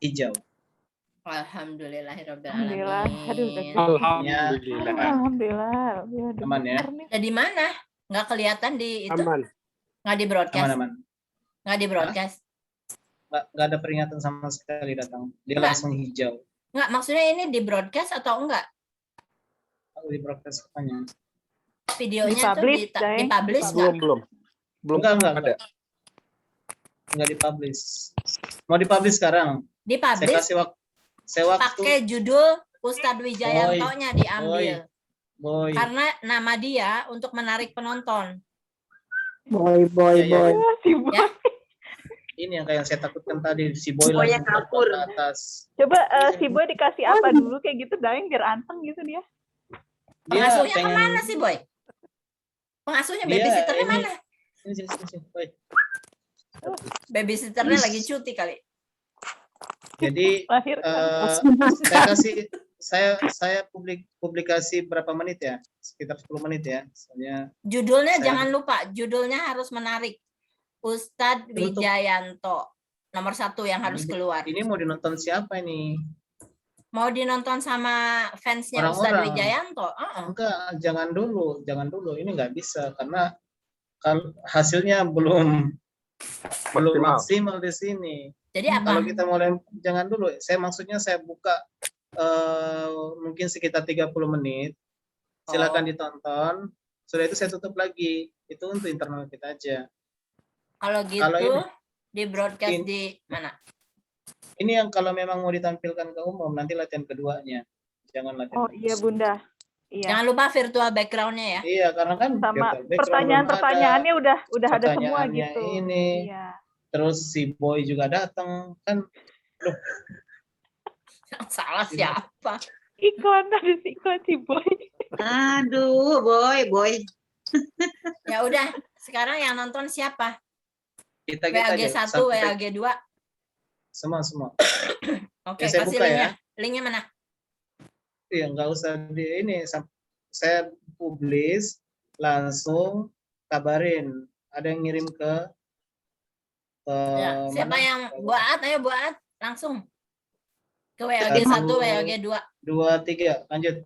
S6: hijau.
S8: Alhamdulillah. Aduh, udah
S3: Alhamdulillah.
S8: Alhamdulillah.
S6: Aman ya?
S1: Di mana? Nggak kelihatan di itu?
S3: Aman.
S1: Nggak di broadcast?
S6: Aman-aman.
S1: Nggak di broadcast?
S6: Nggak ada peringatan sama sekali datang. Dia
S1: Nggak.
S6: langsung hijau.
S1: Nggak, maksudnya ini di broadcast atau enggak?
S6: Kalau di broadcast apanya?
S1: Videonya tuh
S8: Dipublish, Day.
S1: dipublish nggak?
S3: Belum
S6: Enggak.
S3: ada.
S6: Enggak dipublish. Mau dipublish sekarang.
S1: Dipublish
S6: Saya waktu
S1: pakai judul Ustadz Wijayanto-nya diambil.
S6: boy.
S1: Karena nama dia untuk menarik penonton.
S5: Boy.
S6: Ya.
S8: Si Boy.
S1: Ya.
S6: Ini yang kayak saya takutkan tadi, si boy
S4: Boy
S6: langsung
S4: yang kabur.
S6: ke atas.
S8: Coba si Boy dikasih apa dulu kayak gitu, Daeng biar anteng gitu dia.
S6: Dia
S1: Pengasuhnya
S6: pengen-
S1: kemana sih, Boy? Pengasuhnya
S6: Dia
S1: babysitternya
S6: ini-
S1: mana?
S6: Sini, boy.
S1: Babysitternya lagi cuti kali.
S6: Jadi
S8: Lahir.
S6: saya publikasi berapa menit ya? Sekitar 10 menit ya. Soalnya
S1: Judulnya
S6: Saya-
S1: jangan lupa, judulnya harus menarik. Ustadz
S6: Untuk-
S1: Wijayanto. Nomor 1 yang harus keluar.
S6: ini mau dinonton siapa ini?
S1: Mau dinonton sama fansnya
S6: Orang-orang.
S1: Ustadz Wijayanto?
S6: Enggak, jangan dulu. Ini nggak bisa karena hasilnya belum maksimal di sini.
S1: Jadi apa?
S6: Kalau kita mulai, jangan dulu. Saya buka mungkin sekitar 30 menit. Silakan ditonton. Sudah itu saya tutup lagi. Itu untuk internal kita aja.
S1: Kalau gitu
S6: Kalau
S1: di broadcast
S6: ini-
S1: di mana?
S6: Ini yang kalau memang mau ditampilkan ke umum, nanti latihan keduanya. Jangan latihan.
S8: Oh iya Bunda. Iya.
S1: Jangan lupa virtual background-nya ya.
S6: Iya, karena kan
S8: Sama
S6: virtual background belum
S8: pertanyaan-pertanyaannya udah ada semua
S6: pertanyaannya
S8: gitu.
S6: ini.
S8: Iya.
S6: Terus si Boy juga datang kan. Loh,
S1: Yang salah siapa?
S8: Iklan tadi si iklan si Boy.
S4: Aduh, boy.
S1: Ya udah, sekarang yang nonton siapa?
S6: kita
S1: WAG
S6: aja
S1: 1, WAG 2.
S6: semua.
S1: Oke,
S6: Ya, saya
S1: kasih
S6: buka
S1: linknya.
S6: ya.
S1: Linknya mana?
S6: Iya, nggak usah di ini. Saya publis langsung kabarin. Ada yang ngirim ke
S1: Ya, siapa
S6: mana?
S1: yang buat? Ayo buat langsung. Ke WAG 1, WAG 2.
S6: 2, 3, lanjut.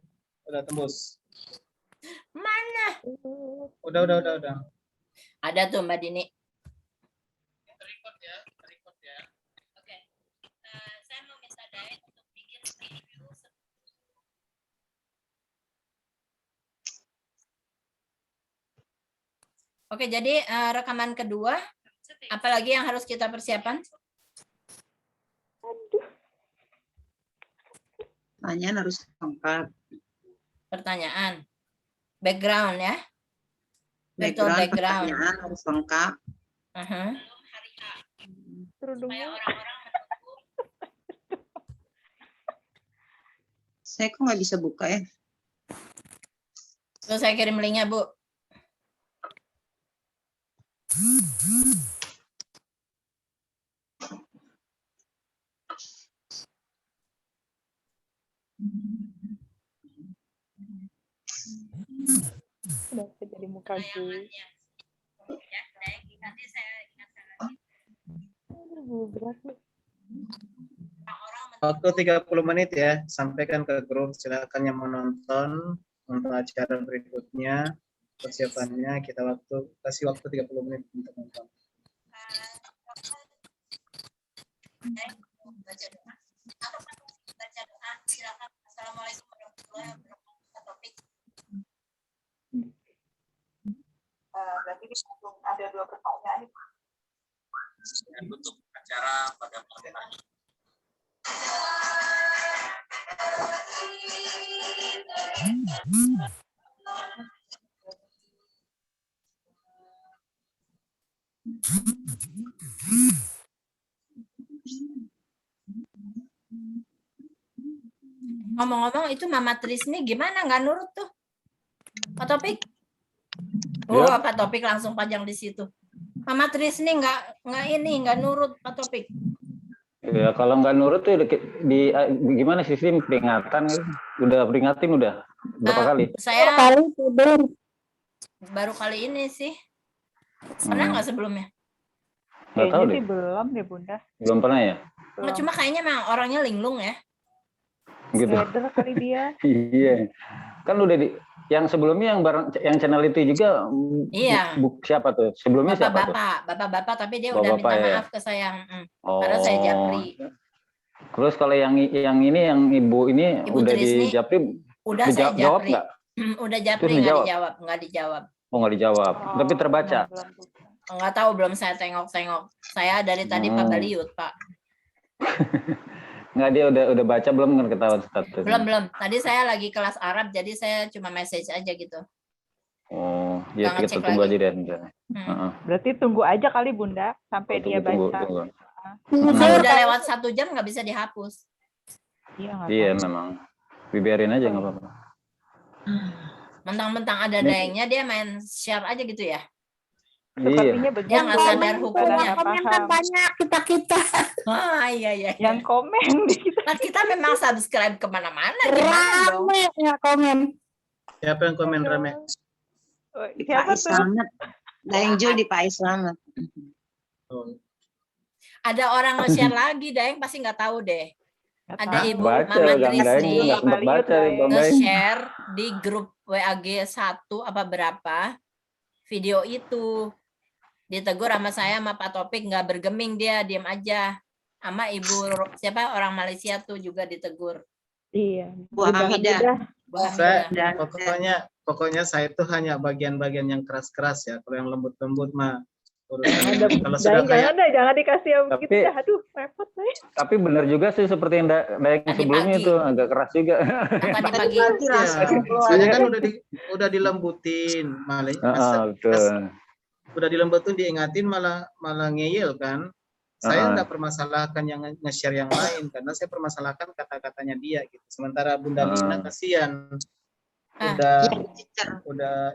S6: Udah tembus.
S1: Mana?
S6: Udah.
S1: Ada tuh Mbak Dini. Oke. Saya mau minta Daeng untuk bikin review. Oke, jadi rekaman kedua, apalagi yang harus kita persiapan?
S4: Pertanyaan harus lengkap.
S1: Pertanyaan. Background ya. Virtual background.
S4: Pertanyaan harus lengkap.
S1: Aha.
S8: Kerudungnya.
S4: Saya kok nggak bisa buka ya?
S1: Terus saya kirim linknya, Bu.
S8: Udah jadi muka gue.
S1: Ya, nanti saya ingatkan lagi.
S8: Aduh, berat nih.
S6: Waktu 30 menit ya. Sampaikan ke grup. Silakan yang menonton untuk acara berikutnya. Persiapannya kita kasih waktu 30 menit untuk nonton.
S1: Baca doa. Baca doa. Silakan. Assalamualaikum warahmatullahi wabarakatuh. Topik.
S8: Berarti ada 2 pertanyaan.
S7: Dan tutup acara pada malam hari.
S1: Ngomong-ngomong itu Mama Trisni gimana? Nggak nurut tuh. Pak Topik?
S11: Ya.
S1: Oh, Pak Topik langsung pajang di situ. Mama Trisni nggak nurut Pak Topik.
S11: Ya kalau nggak nurut tuh di gimana sistem peringatan gitu? Udah peringatin udah berapa kali?
S1: Saya
S5: Kali tidur.
S1: baru kali ini sih. Pernah nggak sebelumnya?
S11: Nggak tahu
S8: Kayaknya
S11: deh.
S8: sih belum deh Bunda.
S11: Belum pernah ya?
S1: Nggak, cuma kayaknya memang orangnya linglung ya.
S11: Gitu.
S8: Gather kali dia.
S11: Iya. Kan udah yang sebelumnya yang channel itu juga
S1: Iya.
S11: siapa tuh? Sebelumnya siapa tuh?
S1: Bapak-bapak, tapi dia udah
S11: Bapak-bapak
S1: minta
S11: ya?
S1: maaf ke saya. Karena saya japri.
S11: Terus kalau yang ini yang ibu ini
S1: Ibu
S11: udah
S1: Trisni,
S11: di japri,
S1: udah saya
S11: jawab
S1: japri.
S11: nggak?
S1: Udah japri
S11: Terus
S1: nggak dijawab.
S11: Oh nggak dijawab, tapi terbaca.
S1: Nggak tahu, belum saya tengok-tengok. Saya dari tadi Pak Baliut, Pak.
S11: Nggak, dia udah baca belum kan ketahuan status?
S1: Belum. Tadi saya lagi kelas Arab, jadi saya cuma message aja gitu.
S11: Oh, ya
S1: Nggak
S11: kita
S1: ngecek
S11: tunggu
S1: lagi.
S11: aja deh. Heeh.
S8: Berarti tunggu aja kali Bunda sampai dia baca.
S11: Tunggu.
S1: Kalau udah lewat 1 jam nggak bisa dihapus.
S8: Iya, nggak
S11: Iya
S8: tahu.
S11: memang. Dibiarin aja nggak apa-apa.
S1: Mentang-mentang ada daengnya, dia main share aja gitu ya.
S11: Iya.
S8: Sepertinya begitu.
S1: Dia nggak sadar
S8: Pada
S1: hukumnya.
S8: nggak
S5: Komen kan
S8: paham.
S5: banyak kita.
S1: Iya.
S8: Yang komen di kita.
S1: Kan kita memang subscribe kemana-mana. Gimana dong?
S5: Rame ya komen.
S6: Siapa yang komen rame?
S8: Oh,
S4: Di
S8: siapa
S4: Pak
S8: tuh?
S4: Islamet. Daeng Jul di Pak Islamet.
S6: Oh.
S1: Ada orang nge-share lagi, Daeng pasti nggak tahu deh.
S8: Nggak
S1: Ada
S8: tahu.
S1: Ibu
S11: Baca,
S1: Mama
S11: Kang Daeng
S1: Trisni
S11: nggak sempat baca nih, Bang Daeng.
S1: nge-share di grup WAG 1 apa berapa video itu. Ditegur sama saya sama Pak Topik, nggak bergeming dia, diam aja. Sama Ibu siapa orang Malaysia tuh juga ditegur.
S8: Iya.
S4: Bu Hamidah.
S6: Saya
S4: Dan
S6: pokoknya saya itu hanya bagian-bagian yang keras-keras ya. Kalau yang lembut-lembut mah urusannya. Kalau sudah kayak
S8: jangan dikasih yang
S11: Tapi-
S8: begitu dah. Aduh, repot saya.
S11: Tapi benar juga sih seperti yang Daeng
S1: Tadi
S11: sebelumnya
S1: pagi.
S11: tuh agak keras juga.
S1: Tadi pagi.
S4: Pagi langsung keluar.
S6: saya kan udah dilembutin, malah
S11: Betul.
S6: udah dilembutin diingatin malah ngeyel kan. Saya
S11: Heeh.
S6: enggak permasalahkan yang nge-share yang lain karena saya permasalahkan kata-katanya dia gitu. Sementara Bunda Lina kasihan. Udah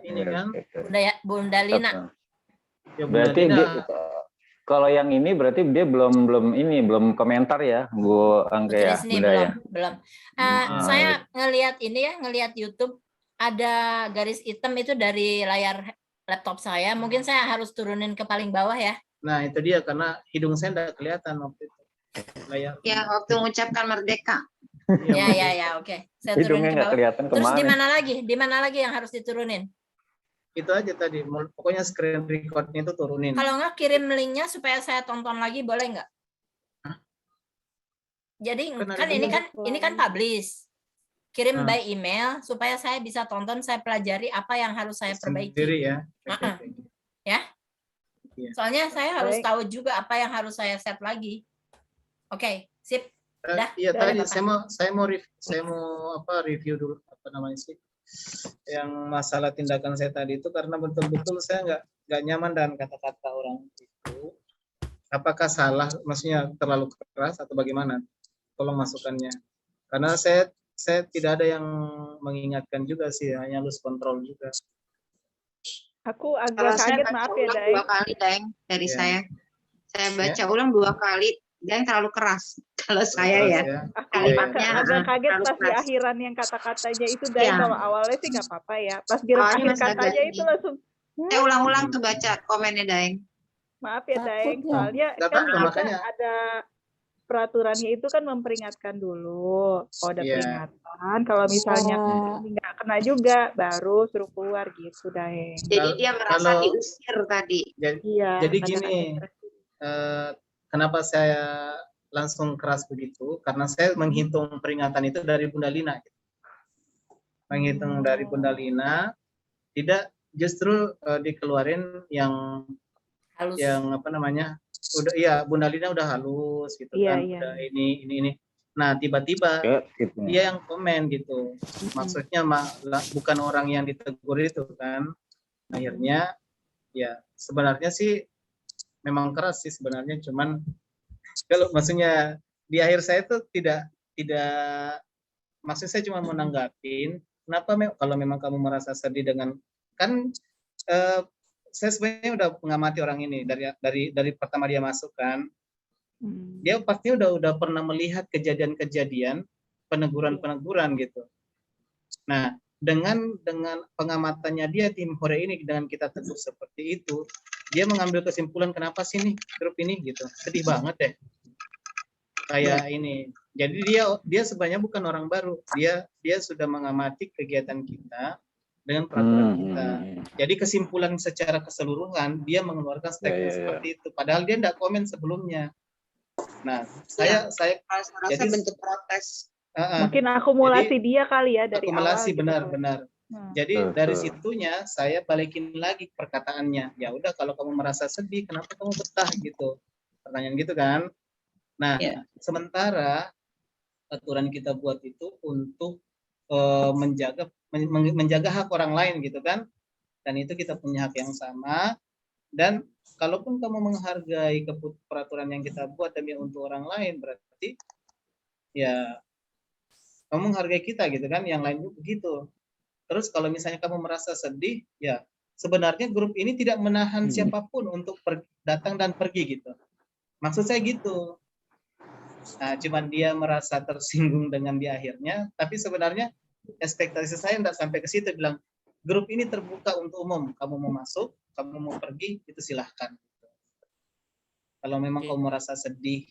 S6: ini kan.
S1: Udah ya, Bunda Lina.
S6: Ya Bunda
S11: Berarti
S6: Lina,
S11: kalau yang ini berarti dia belum komentar ya, Bu Angga
S1: Putri
S11: ya,
S1: Seni
S11: Bunda ya.
S1: belum.
S11: Ah,
S1: Saya ngelihat YouTube ada garis hitam itu dari layar laptop saya. Mungkin saya harus turunin ke paling bawah ya.
S6: nah itu dia karena hidung saya enggak kelihatan waktu itu. Layar.
S4: Ya, waktu mengucapkan merdeka.
S1: Ya, oke. Saya turunin
S11: Hidungnya
S1: ke
S11: nggak
S1: bawah.
S11: kelihatan
S1: Terus di
S11: kemana.
S1: mana lagi? Di mana lagi yang harus diturunin?
S6: Itu aja tadi. Pokoknya screen record-nya itu turunin.
S1: Kalau nggak kirim linknya supaya saya tonton lagi boleh nggak? Jadi
S6: Kan ada
S1: kan
S6: di
S1: ini kan publish. Kirim
S6: Ah.
S1: by email supaya saya bisa tonton, saya pelajari apa yang harus saya perbaiki.
S6: Sendiri ya.
S1: Heeh. Ya.
S6: Iya.
S1: Soalnya saya harus
S8: Baik.
S1: tahu juga apa yang harus saya set lagi. Oke, sip. Dah,
S6: Iya
S1: udah,
S6: tadi
S1: Bapak.
S6: saya mau review dulu apa namanya sih yang masalah tindakan saya tadi itu karena betul-betul saya nggak nyaman dengan kata-kata orang itu. Apakah salah, maksudnya terlalu keras atau bagaimana? Tolong masukannya. Karena saya tidak ada yang mengingatkan juga sih, hanya lose control juga.
S8: Aku agak
S4: Kalau saya
S8: kaget,
S4: baca
S8: maaf ya,
S4: ulang
S8: Daeng.
S4: 2 kali, Daeng, dari
S6: Ya.
S4: saya. Saya baca ulang 2 kali, Daeng terlalu keras. Kalau saya ya.
S8: Aku
S4: Kalimatnya,
S8: agak kaget
S4: terlalu
S8: pas di
S4: keras.
S8: akhiran yang kata-katanya itu, Daeng.
S4: Iya.
S8: Kalau awalnya sih nggak apa-apa ya. Pas di
S4: Awalnya
S8: akhir
S4: masih agak
S8: katanya
S4: ini.
S8: itu langsung,
S4: Saya ulang-ulang tuh baca komennya, Daeng.
S8: maaf ya, Daeng.
S5: Takut ya.
S8: Soalnya
S6: Nggak
S8: kan
S6: apa-apa,
S8: kita
S6: makanya.
S8: ada peraturannya itu kan memperingatkan dulu. Oh, ada
S6: Iya.
S8: peringatan. Kalau misalnya
S5: Oh.
S8: nggak kena juga, baru suruh keluar gitu, Daeng.
S4: Jadi dia merasa
S6: Kalau-
S4: diusir tadi.
S8: Iya.
S6: Jadi
S8: kata
S6: gini, kenapa saya langsung keras begitu? Karena saya menghitung peringatan itu dari Bunda Lina. Menghitung dari Bunda Lina, tidak justru dikeluarin yang
S1: Halus.
S6: apa namanya? Udah iya Bunda Lina udah halus gitu
S8: Iya,
S6: kan,
S8: iya.
S6: udah ini. Nah, tiba-tiba
S11: Ya, gitu.
S6: dia yang komen gitu. Maksudnya bukan orang yang ditegur itu kan. Akhirnya ya sebenarnya sih memang keras sih sebenarnya, cuman kalau maksudnya di akhir saya tuh tidak maksud saya cuma mau nanggapin kenapa kalau memang kamu merasa sedih dengan kan saya sebenarnya udah mengamati orang ini dari pertama dia masuk kan. Dia pasti udah pernah melihat kejadian-kejadian peneguran gitu. Nah, dengan pengamatannya dia tim Hore ini dengan kita tegur seperti itu, dia mengambil kesimpulan kenapa sih nih grup ini gitu. Sedih banget deh. Kayak ini. Jadi dia sebenarnya bukan orang baru. Dia sudah mengamati kegiatan kita dengan peraturan kita. Jadi kesimpulan secara keseluruhan dia mengeluarkan statement seperti itu. Padahal dia tidak komen sebelumnya. Nah, saya
S4: Kalau saya rasa
S6: jadi-
S4: bentuk protes.
S8: Mungkin akumulasi dia kali ya dari
S6: akumulasi
S8: awal.
S6: benar-benar. Jadi
S11: Betul.
S6: dari situnya saya balikin lagi perkataannya. Ya udah kalau kamu merasa sedih, kenapa kamu betah gitu? Pertanyaan gitu kan. Nah, sementara aturan kita buat itu untuk menjaga hak orang lain gitu kan. Dan itu kita punya hak yang sama. Dan kalaupun kamu menghargai peraturan yang kita buat demi untuk orang lain, berarti ya kamu menghargai kita gitu kan, yang lain juga begitu. Terus kalau misalnya kamu merasa sedih, ya sebenarnya grup ini tidak menahan siapapun untuk datang dan pergi gitu. Maksud saya gitu. Nah, cuman dia merasa tersinggung dengan di akhirnya, tapi sebenarnya ekspektasi saya tidak sampai ke situ, bilang grup ini terbuka untuk umum, kamu mau masuk, kamu mau pergi, itu silahkan. Kalau memang kamu merasa sedih,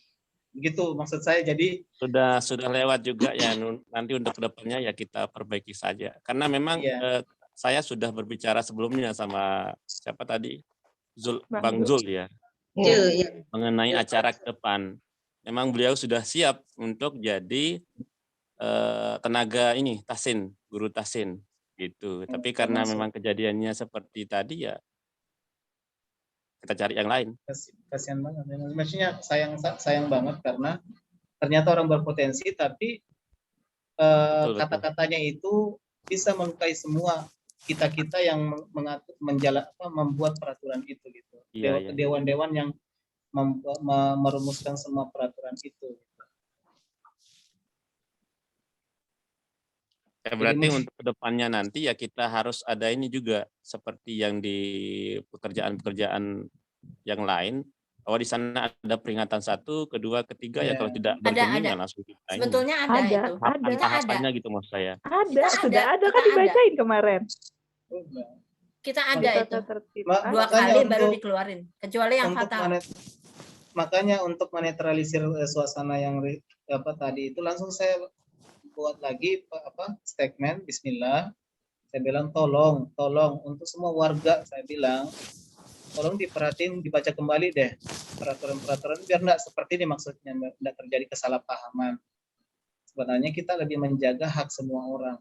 S6: begitu maksud saya. Jadi
S7: sudah lewat juga ya, nanti untuk kedepannya ya kita perbaiki saja. Karena memang saya sudah berbicara sebelumnya sama siapa tadi, Bang Zul ya, mengenai acara ke depan. Memang beliau sudah siap untuk jadi tenaga ini Tasin, guru Tasin gitu. Tapi karena memang kejadiannya seperti tadi ya, kita cari yang lain.
S6: Kasihan banget. Maksudnya sayang banget karena ternyata orang berpotensi, tapi
S7: Betul.
S6: kata-katanya itu bisa melukai semua kita yang mengatur, membuat peraturan itu gitu.
S7: Iya, iya.
S6: Dewan-dewan yang merumuskan semua peraturan itu.
S7: Ya, berarti untuk kedepannya nanti ya kita harus ada ini juga seperti yang di pekerjaan-pekerjaan yang lain, bahwa di sana ada peringatan 1, 2, 3 ya,
S6: Iya.
S7: kalau tidak
S1: Ada,
S7: bergeming
S1: ada.
S7: ya langsung kita ini.
S1: Sebetulnya ada itu.
S8: Ada.
S7: Tahapan-tahapannya gitu maksud saya.
S8: Ada,
S1: Kita
S8: sudah
S1: ada,
S8: ada
S1: kita
S8: kan
S1: ada.
S8: dibacain kemarin.
S1: Kita
S8: Di
S1: ada itu.
S8: tata tertib.
S1: 2
S6: Makanya
S1: kali baru
S6: untuk-
S1: dikeluarin. Kecuali yang
S6: Untuk
S1: fatal.
S6: makanya untuk menetralisir suasana yang tadi itu, langsung saya buat lagi statement Bismillah. Saya bilang tolong untuk semua warga, saya bilang tolong diperhatiin, dibaca kembali deh peraturan-peraturan biar enggak seperti ini, maksudnya enggak terjadi kesalahpahaman. Sebenarnya kita lebih menjaga hak semua orang.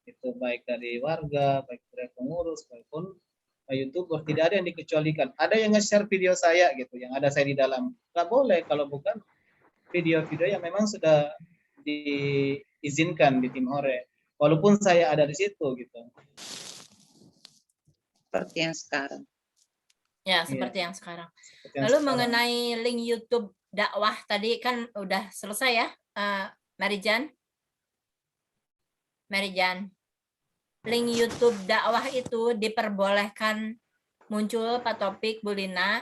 S6: Itu baik dari warga, baik dari pengurus, maupun YouTuber, tidak ada yang dikecualikan. Ada yang nge-share video saya gitu, yang ada saya di dalam. Nggak boleh kalau bukan video-video yang memang sudah diizinkan di Tim Hore. Walaupun saya ada di situ gitu.
S4: Seperti yang sekarang.
S1: Ya, seperti yang sekarang.
S6: Seperti yang
S1: Lalu
S6: sekarang.
S1: mengenai link YouTube dakwah tadi kan udah selesai ya, Marijan? Link YouTube dakwah itu diperbolehkan muncul Pak Topik, Bu Lina,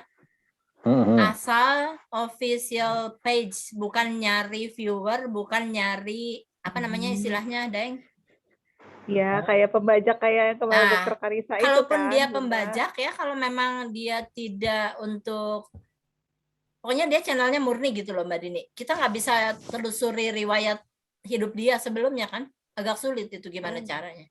S1: asal official page, bukan nyari viewer, bukan nyari apa namanya istilahnya, Daeng?
S8: Ya, kayak pembajak kayak yang kemarin
S1: Nah,
S8: Dokter Karisa itu
S1: kalaupun
S8: kan.
S1: dia
S8: Bunda.
S1: pembajak ya, kalau memang dia tidak untuk, pokoknya dia channelnya murni gitu loh Mbak Dini. Kita nggak bisa telusuri riwayat hidup dia sebelumnya kan, agak sulit itu gimana caranya.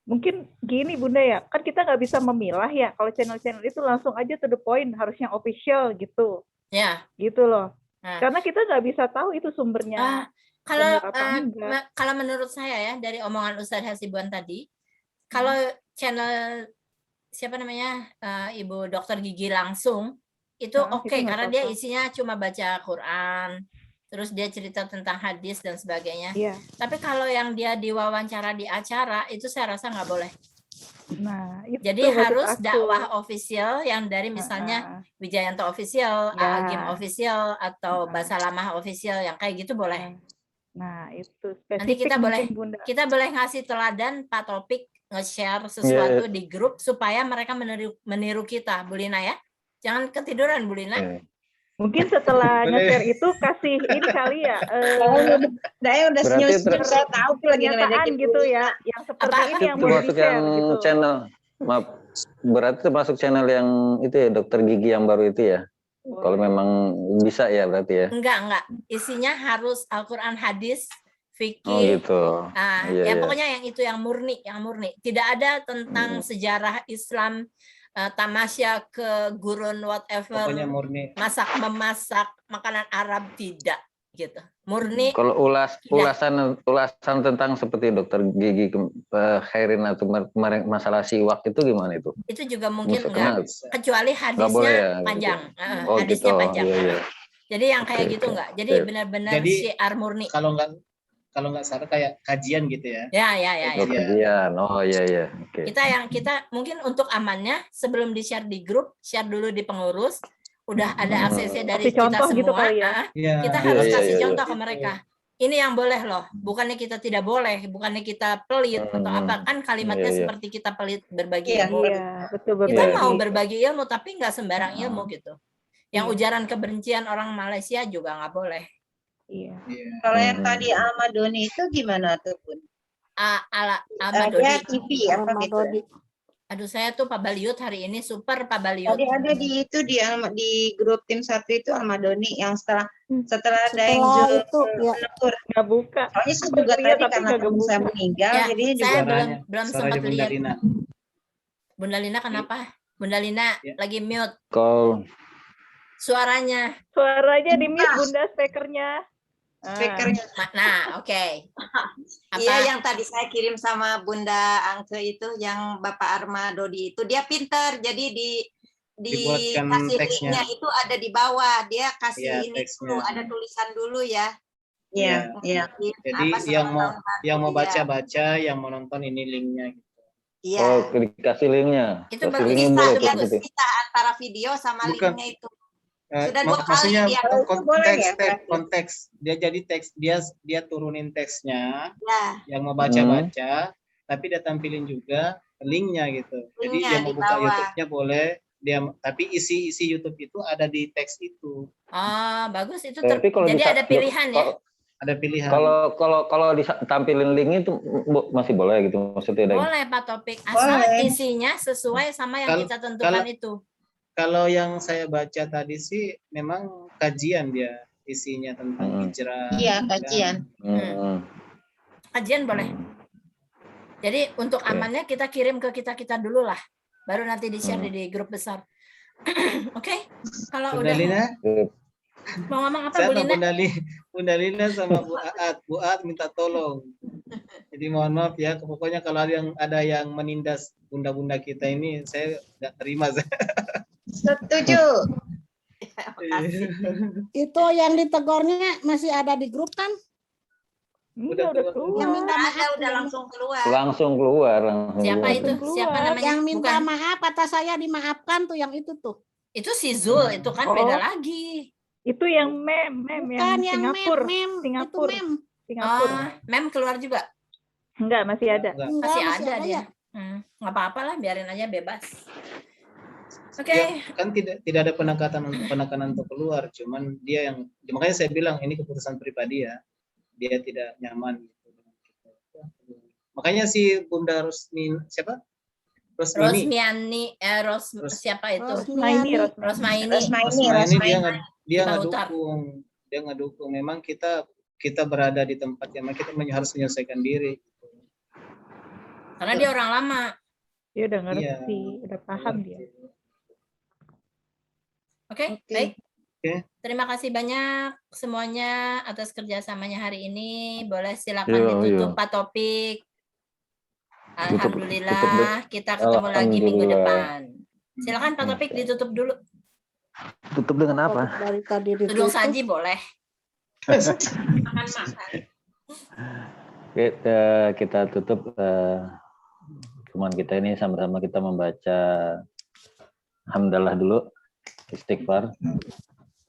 S8: Mungkin gini Bunda ya, kan kita nggak bisa memilah ya, kalau channel-channel itu langsung aja to the point, harus yang official gitu.
S1: Ya.
S8: Gitu loh.
S1: Nah.
S8: Karena kita nggak bisa tahu itu sumbernya.
S1: Kalau
S8: benar apa enggak.
S1: kalau menurut saya ya dari omongan Ustadz Hasibuan tadi, kalau channel siapa namanya Ibu Dokter Gigi langsung itu
S8: Nah,
S1: oke
S8: itu nggak
S1: karena dia
S8: apa-apa.
S1: isinya cuma baca Quran, terus dia cerita tentang hadis dan sebagainya.
S8: Iya.
S1: Tapi kalau yang dia diwawancara di acara itu saya rasa nggak boleh.
S8: Nah, itu
S1: Jadi
S8: maksud
S1: harus
S8: aku.
S1: dakwah official yang dari misalnya Wijayanto official,
S8: Ya.
S1: Agim official atau Basalamah official yang kayak gitu boleh.
S8: Nah, itu
S1: Nanti
S8: spesifik
S1: kita boleh
S8: mungkin, Bunda.
S1: kita boleh ngasih teladan Pak Topik nge-share sesuatu di grup supaya mereka meniru kita, Bu Lina ya. Jangan ketiduran Bu Lina.
S8: Mungkin setelah nge-share itu kasih ini kali ya.
S4: Saya udah
S11: Berarti
S4: senyum-senyum, saya tahu tuh lagi
S8: Pernyataan
S4: ngeledekin
S8: gitu
S4: Bu
S8: ya,
S4: Lina.
S8: yang seperti ini yang
S11: Itu
S8: mau
S11: masuk yang
S8: di-share gitu.
S11: channel, maaf, berarti termasuk channel yang itu ya, Dokter Gigi yang baru itu ya. Kalau memang bisa ya berarti ya.
S1: Enggak. Isinya harus Al-Qur'an, hadis,
S11: Oh
S1: fikih.
S11: gitu.
S1: Nah,
S11: Iya,
S1: ya
S11: iya.
S1: pokoknya yang itu yang murni. Tidak ada tentang sejarah Islam, tamasya ke gurun whatever,
S6: Pokoknya murni.
S1: memasak makanan Arab, tidak gitu. Murni.
S11: Kalau ulasan tentang seperti Dokter Gigi Khairin atau kemarin masalah siwak itu gimana itu?
S1: Itu juga mungkin
S11: Maksudnya
S1: enggak, kecuali
S11: nggak boleh
S1: hadisnya
S11: ya,
S1: panjang.
S11: gitu. Oh
S1: Hadisnya
S11: gitu.
S1: panjang.
S11: Iya, iya.
S1: Jadi yang kayak
S11: Oke,
S1: gitu
S11: oke.
S1: enggak. Jadi
S11: Oke.
S1: benar-benar
S6: Jadi
S1: syiar murni.
S6: kalau nggak salah kayak kajian gitu ya.
S1: Ya.
S11: Oh, kajian. Oh iya. Oke.
S1: Kita mungkin untuk amannya sebelum di-share di grup, share dulu di pengurus, udah ada aksesnya dari
S8: Kasih contoh
S1: kita
S8: gitu
S1: semua.
S8: kali ya.
S1: Kita
S11: Iya,
S1: harus
S11: iya,
S1: kasih
S11: iya,
S1: contoh
S11: iya.
S1: ke mereka. Ini yang boleh loh, bukannya kita tidak boleh, bukannya kita pelit atau apa, kan kalimatnya
S11: Iya, iya.
S1: seperti kita pelit berbagi
S4: Iya,
S1: ilmu.
S8: Iya, betul
S1: Kita
S11: Iya.
S1: mau berbagi ilmu tapi nggak sembarang ilmu gitu. Yang ujaran kebencian orang Malaysia juga nggak boleh.
S8: Iya.
S4: Kalau yang tadi Almadoni itu gimana tuh, Bun?
S1: Ahmad
S4: Dia
S1: Dodi.
S4: TV apa gitu?
S1: Aduh saya tuh Pak Baliut hari ini super Pak Baliut.
S4: Tadi ada di grup tim 1 itu Almadoni yang setelah Daeng
S5: Setelah
S4: Zul
S5: itu ya
S4: menegur.
S8: Nggak buka.
S4: Soalnya saya juga
S8: Lihat,
S4: tadi
S8: tapi
S4: karena
S8: nggak
S4: teman saya
S8: kebuka.
S4: meninggal,
S1: Ya,
S4: jadi
S1: saya
S6: Suaranya,
S1: belum
S6: suara
S1: sempat
S6: Bunda
S1: lihat.
S6: Lina.
S1: Bunda Lina kenapa? Bunda Lina lagi mute
S11: Kalau
S1: suaranya.
S8: Suaranya di mute Bunda, speakernya.
S4: speakernya.
S1: Nah, oke.
S4: Iya, yang tadi saya kirim sama Bunda Angke itu, yang Bapak Armadodi itu, dia pinter. Jadi
S6: Dibuatkan
S4: dikasih
S6: teksnya.
S4: linknya itu ada di bawah. Dia kasih
S6: Iya,
S4: ini
S6: teksnya.
S4: dulu, ada tulisan dulu ya.
S6: Iya.
S4: Iya.
S6: Jadi yang mau baca-baca, yang mau nonton ini linknya.
S4: Iya.
S11: Oh, dikasih linknya.
S4: Itu
S11: Kasih
S4: bagus
S11: linknya
S4: bisa,
S11: boleh
S4: dia
S11: tuh, gitu.
S4: bisa antara video sama
S6: Bukan.
S4: linknya itu. Sudah 2 kali
S6: Maksudnya
S4: dia.
S6: konteks. Dia jadi teks, dia turunin teksnya,
S4: Ya.
S6: yang mau baca-baca, tapi dia tampilin juga linknya gitu. Jadi
S4: Linknya
S6: dia
S4: di
S6: mau buka
S4: bawah.
S6: YouTube-nya boleh, tapi isi YouTube itu ada di teks itu.
S1: Bagus itu.
S11: Tapi kalau
S1: Jadi
S11: bisa-
S1: ada pilihan ya.
S6: Ada pilihan.
S11: Kalau ditampilin link itu masih boleh gitu maksudnya.
S1: Boleh Pak Topik, asal isinya sesuai sama yang kita tentukan itu.
S6: Kalau yang saya baca tadi sih memang kajian dia isinya tentang hijrah.
S4: Iya, kajian.
S1: Kajian boleh. Jadi untuk amannya kita kirim ke kita dulu lah, baru nanti di-share di grup besar. Oke? Kalau udah
S6: Lina?
S1: mau ngomong apa
S6: Saya
S1: Bu Lina?
S6: Bunda Lina sama Bu Aat minta tolong. Jadi mohon maaf ya, pokoknya kalau ada yang menindas bunda-bunda kita ini, saya nggak terima.
S4: Setuju.
S5: Itu yang ditegornya masih ada di grup kan?
S2: Udah keluar.
S5: Yang minta maaf
S4: Ada, udah
S5: yang-
S4: langsung keluar.
S11: Langsung keluar.
S1: Siapa itu? Siapa namanya?
S5: Yang minta
S1: Bukan.
S5: maaf kata saya dimaafkan tuh yang itu tuh.
S1: Itu si Zul, itu kan beda lagi.
S2: Itu yang mem
S5: Bukan yang
S2: Singapura.
S5: mem, itu
S2: Singapura.
S5: mem.
S2: Singapura.
S1: Mem keluar juga.
S2: Enggak, masih ada.
S6: Enggak.
S5: Enggak,
S1: Masih
S5: masih
S1: ada
S5: ada
S1: dia.
S5: ya?
S1: Nggak apa-apa lah, biarin aja bebas. Oke.
S6: Ya, kan tidak ada penekanan untuk keluar, cuman dia yang, makanya saya bilang ini keputusan pribadi ya, dia tidak nyaman gitu. Makanya si Bunda Rosmin siapa?
S1: Rosmiani, siapa itu?
S2: Rosmaini.
S6: Dia
S1: Kita utar.
S6: nggak dukung. Memang kita berada di tempat yang kita harus menyelesaikan diri.
S1: Karena dia orang lama.
S2: Dia udah ngerti,
S6: Iya.
S2: udah paham dia.
S1: Oke, baik.
S6: Oke.
S1: Terima kasih banyak semuanya atas kerjasamanya hari ini. Boleh silakan
S11: Iya,
S1: ditutup
S11: iya.
S1: Pak Topik.
S11: Tutup
S1: Alhamdulillah, kita ketemu lagi minggu
S11: Alhamdulillah.
S1: depan. Silakan Pak Topik ditutup dulu.
S11: Tutup dengan apa?
S5: Dari tadi
S1: Tudung
S5: ditutup.
S1: saji boleh. Makan-makan.
S11: Kita tutup. Cuman kita ini sama-sama kita membaca hamdalah dulu, istighfar.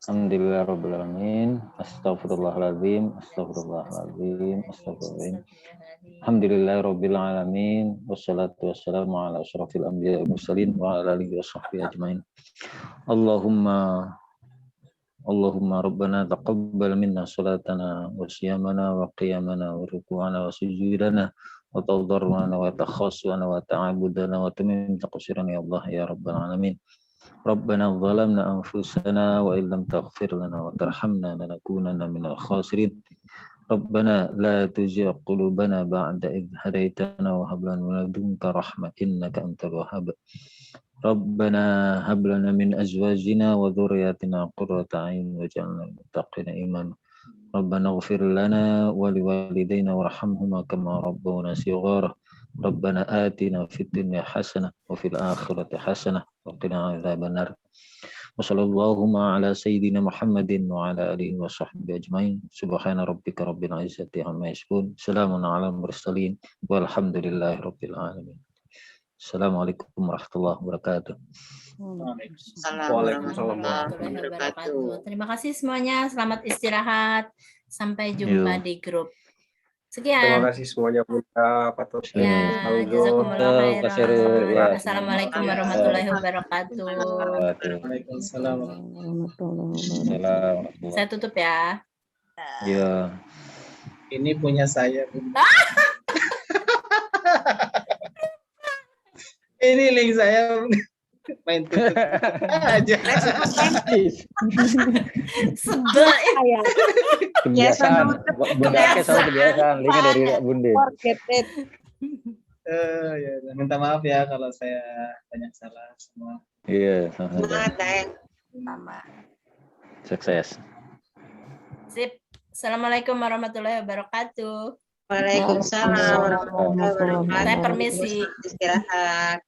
S11: Alhamdulillahirrabbilalamin, astagfirullahaladzim, astagfirullahaladzim, astagfirullahaladzim. Alhamdulillahirrabbilalamin, wassalatu wassalamu ala asyrafil anbiya wal mursalin wa ala alihi wa sahbihi ajmain. Allahumma Rabbana taqabbal minna salatana wa siyamana wa qiyamana wa ruku'ana wa sujudana wa tadarruana wa takhassuana wa ta'abudana wa tamim taqsirana ya Allah ya Rabbal Alamin. Rabbana zalamna anfusana wa illam taghfir lana wa tarhamna lanakunanna minal khasirin. Rabbana la tuzigh qulubana ba'da idh hadaitana wa hab lana min ladunka rahmah innaka antal wahhab. Rabbana hab lana min azwajina wa dhurriyyatina qurrata a'yun waj'alna lil muttaqina imama. Rabbana ighfir lana wa liwalidayna warhamhuma kama rabbawna shighara. Rabbana atina fid dunya hasanah wa fil akhirati hasanah wa qina adzabannar. Wa sallallahu ala sayyidina Muhammadin wa ala alihi wa sahbihi ajmain. Subhana rabbika rabbil izzati amma yasifun. Salamun ala mursalin walhamdulillahi rabbil alamin. Assalamualaikum warahmatullahi wabarakatuh.
S3: Waalaikumsalam.
S1: Terima kasih semuanya. Selamat istirahat. Sampai jumpa di grup. Sekian.
S3: Terima kasih semuanya Bunda, Pak Topik.
S1: Ya, jazakumullah khairan. Assalamualaikum warahmatullahi wabarakatuh.
S6: Waalaikumsalam.
S1: Saya tutup ya.
S11: Ya.
S6: Ini punya saya, Bunda. Ini link saya. Main tutup aja.
S1: Sebel.
S11: Kebiasaan. Bunda Ake selalu kebiasaan. Linknya dari Bunda.
S6: Ya, minta maaf ya kalau saya banyak salah semua.
S11: Iya, sama-sama. Sukses.
S1: Sip. Assalamualaikum warahmatullahi wabarakatuh.
S4: Waalaikumsalam warahmatullahi wabarakatuh.
S1: Saya permisi.
S4: Istirahat.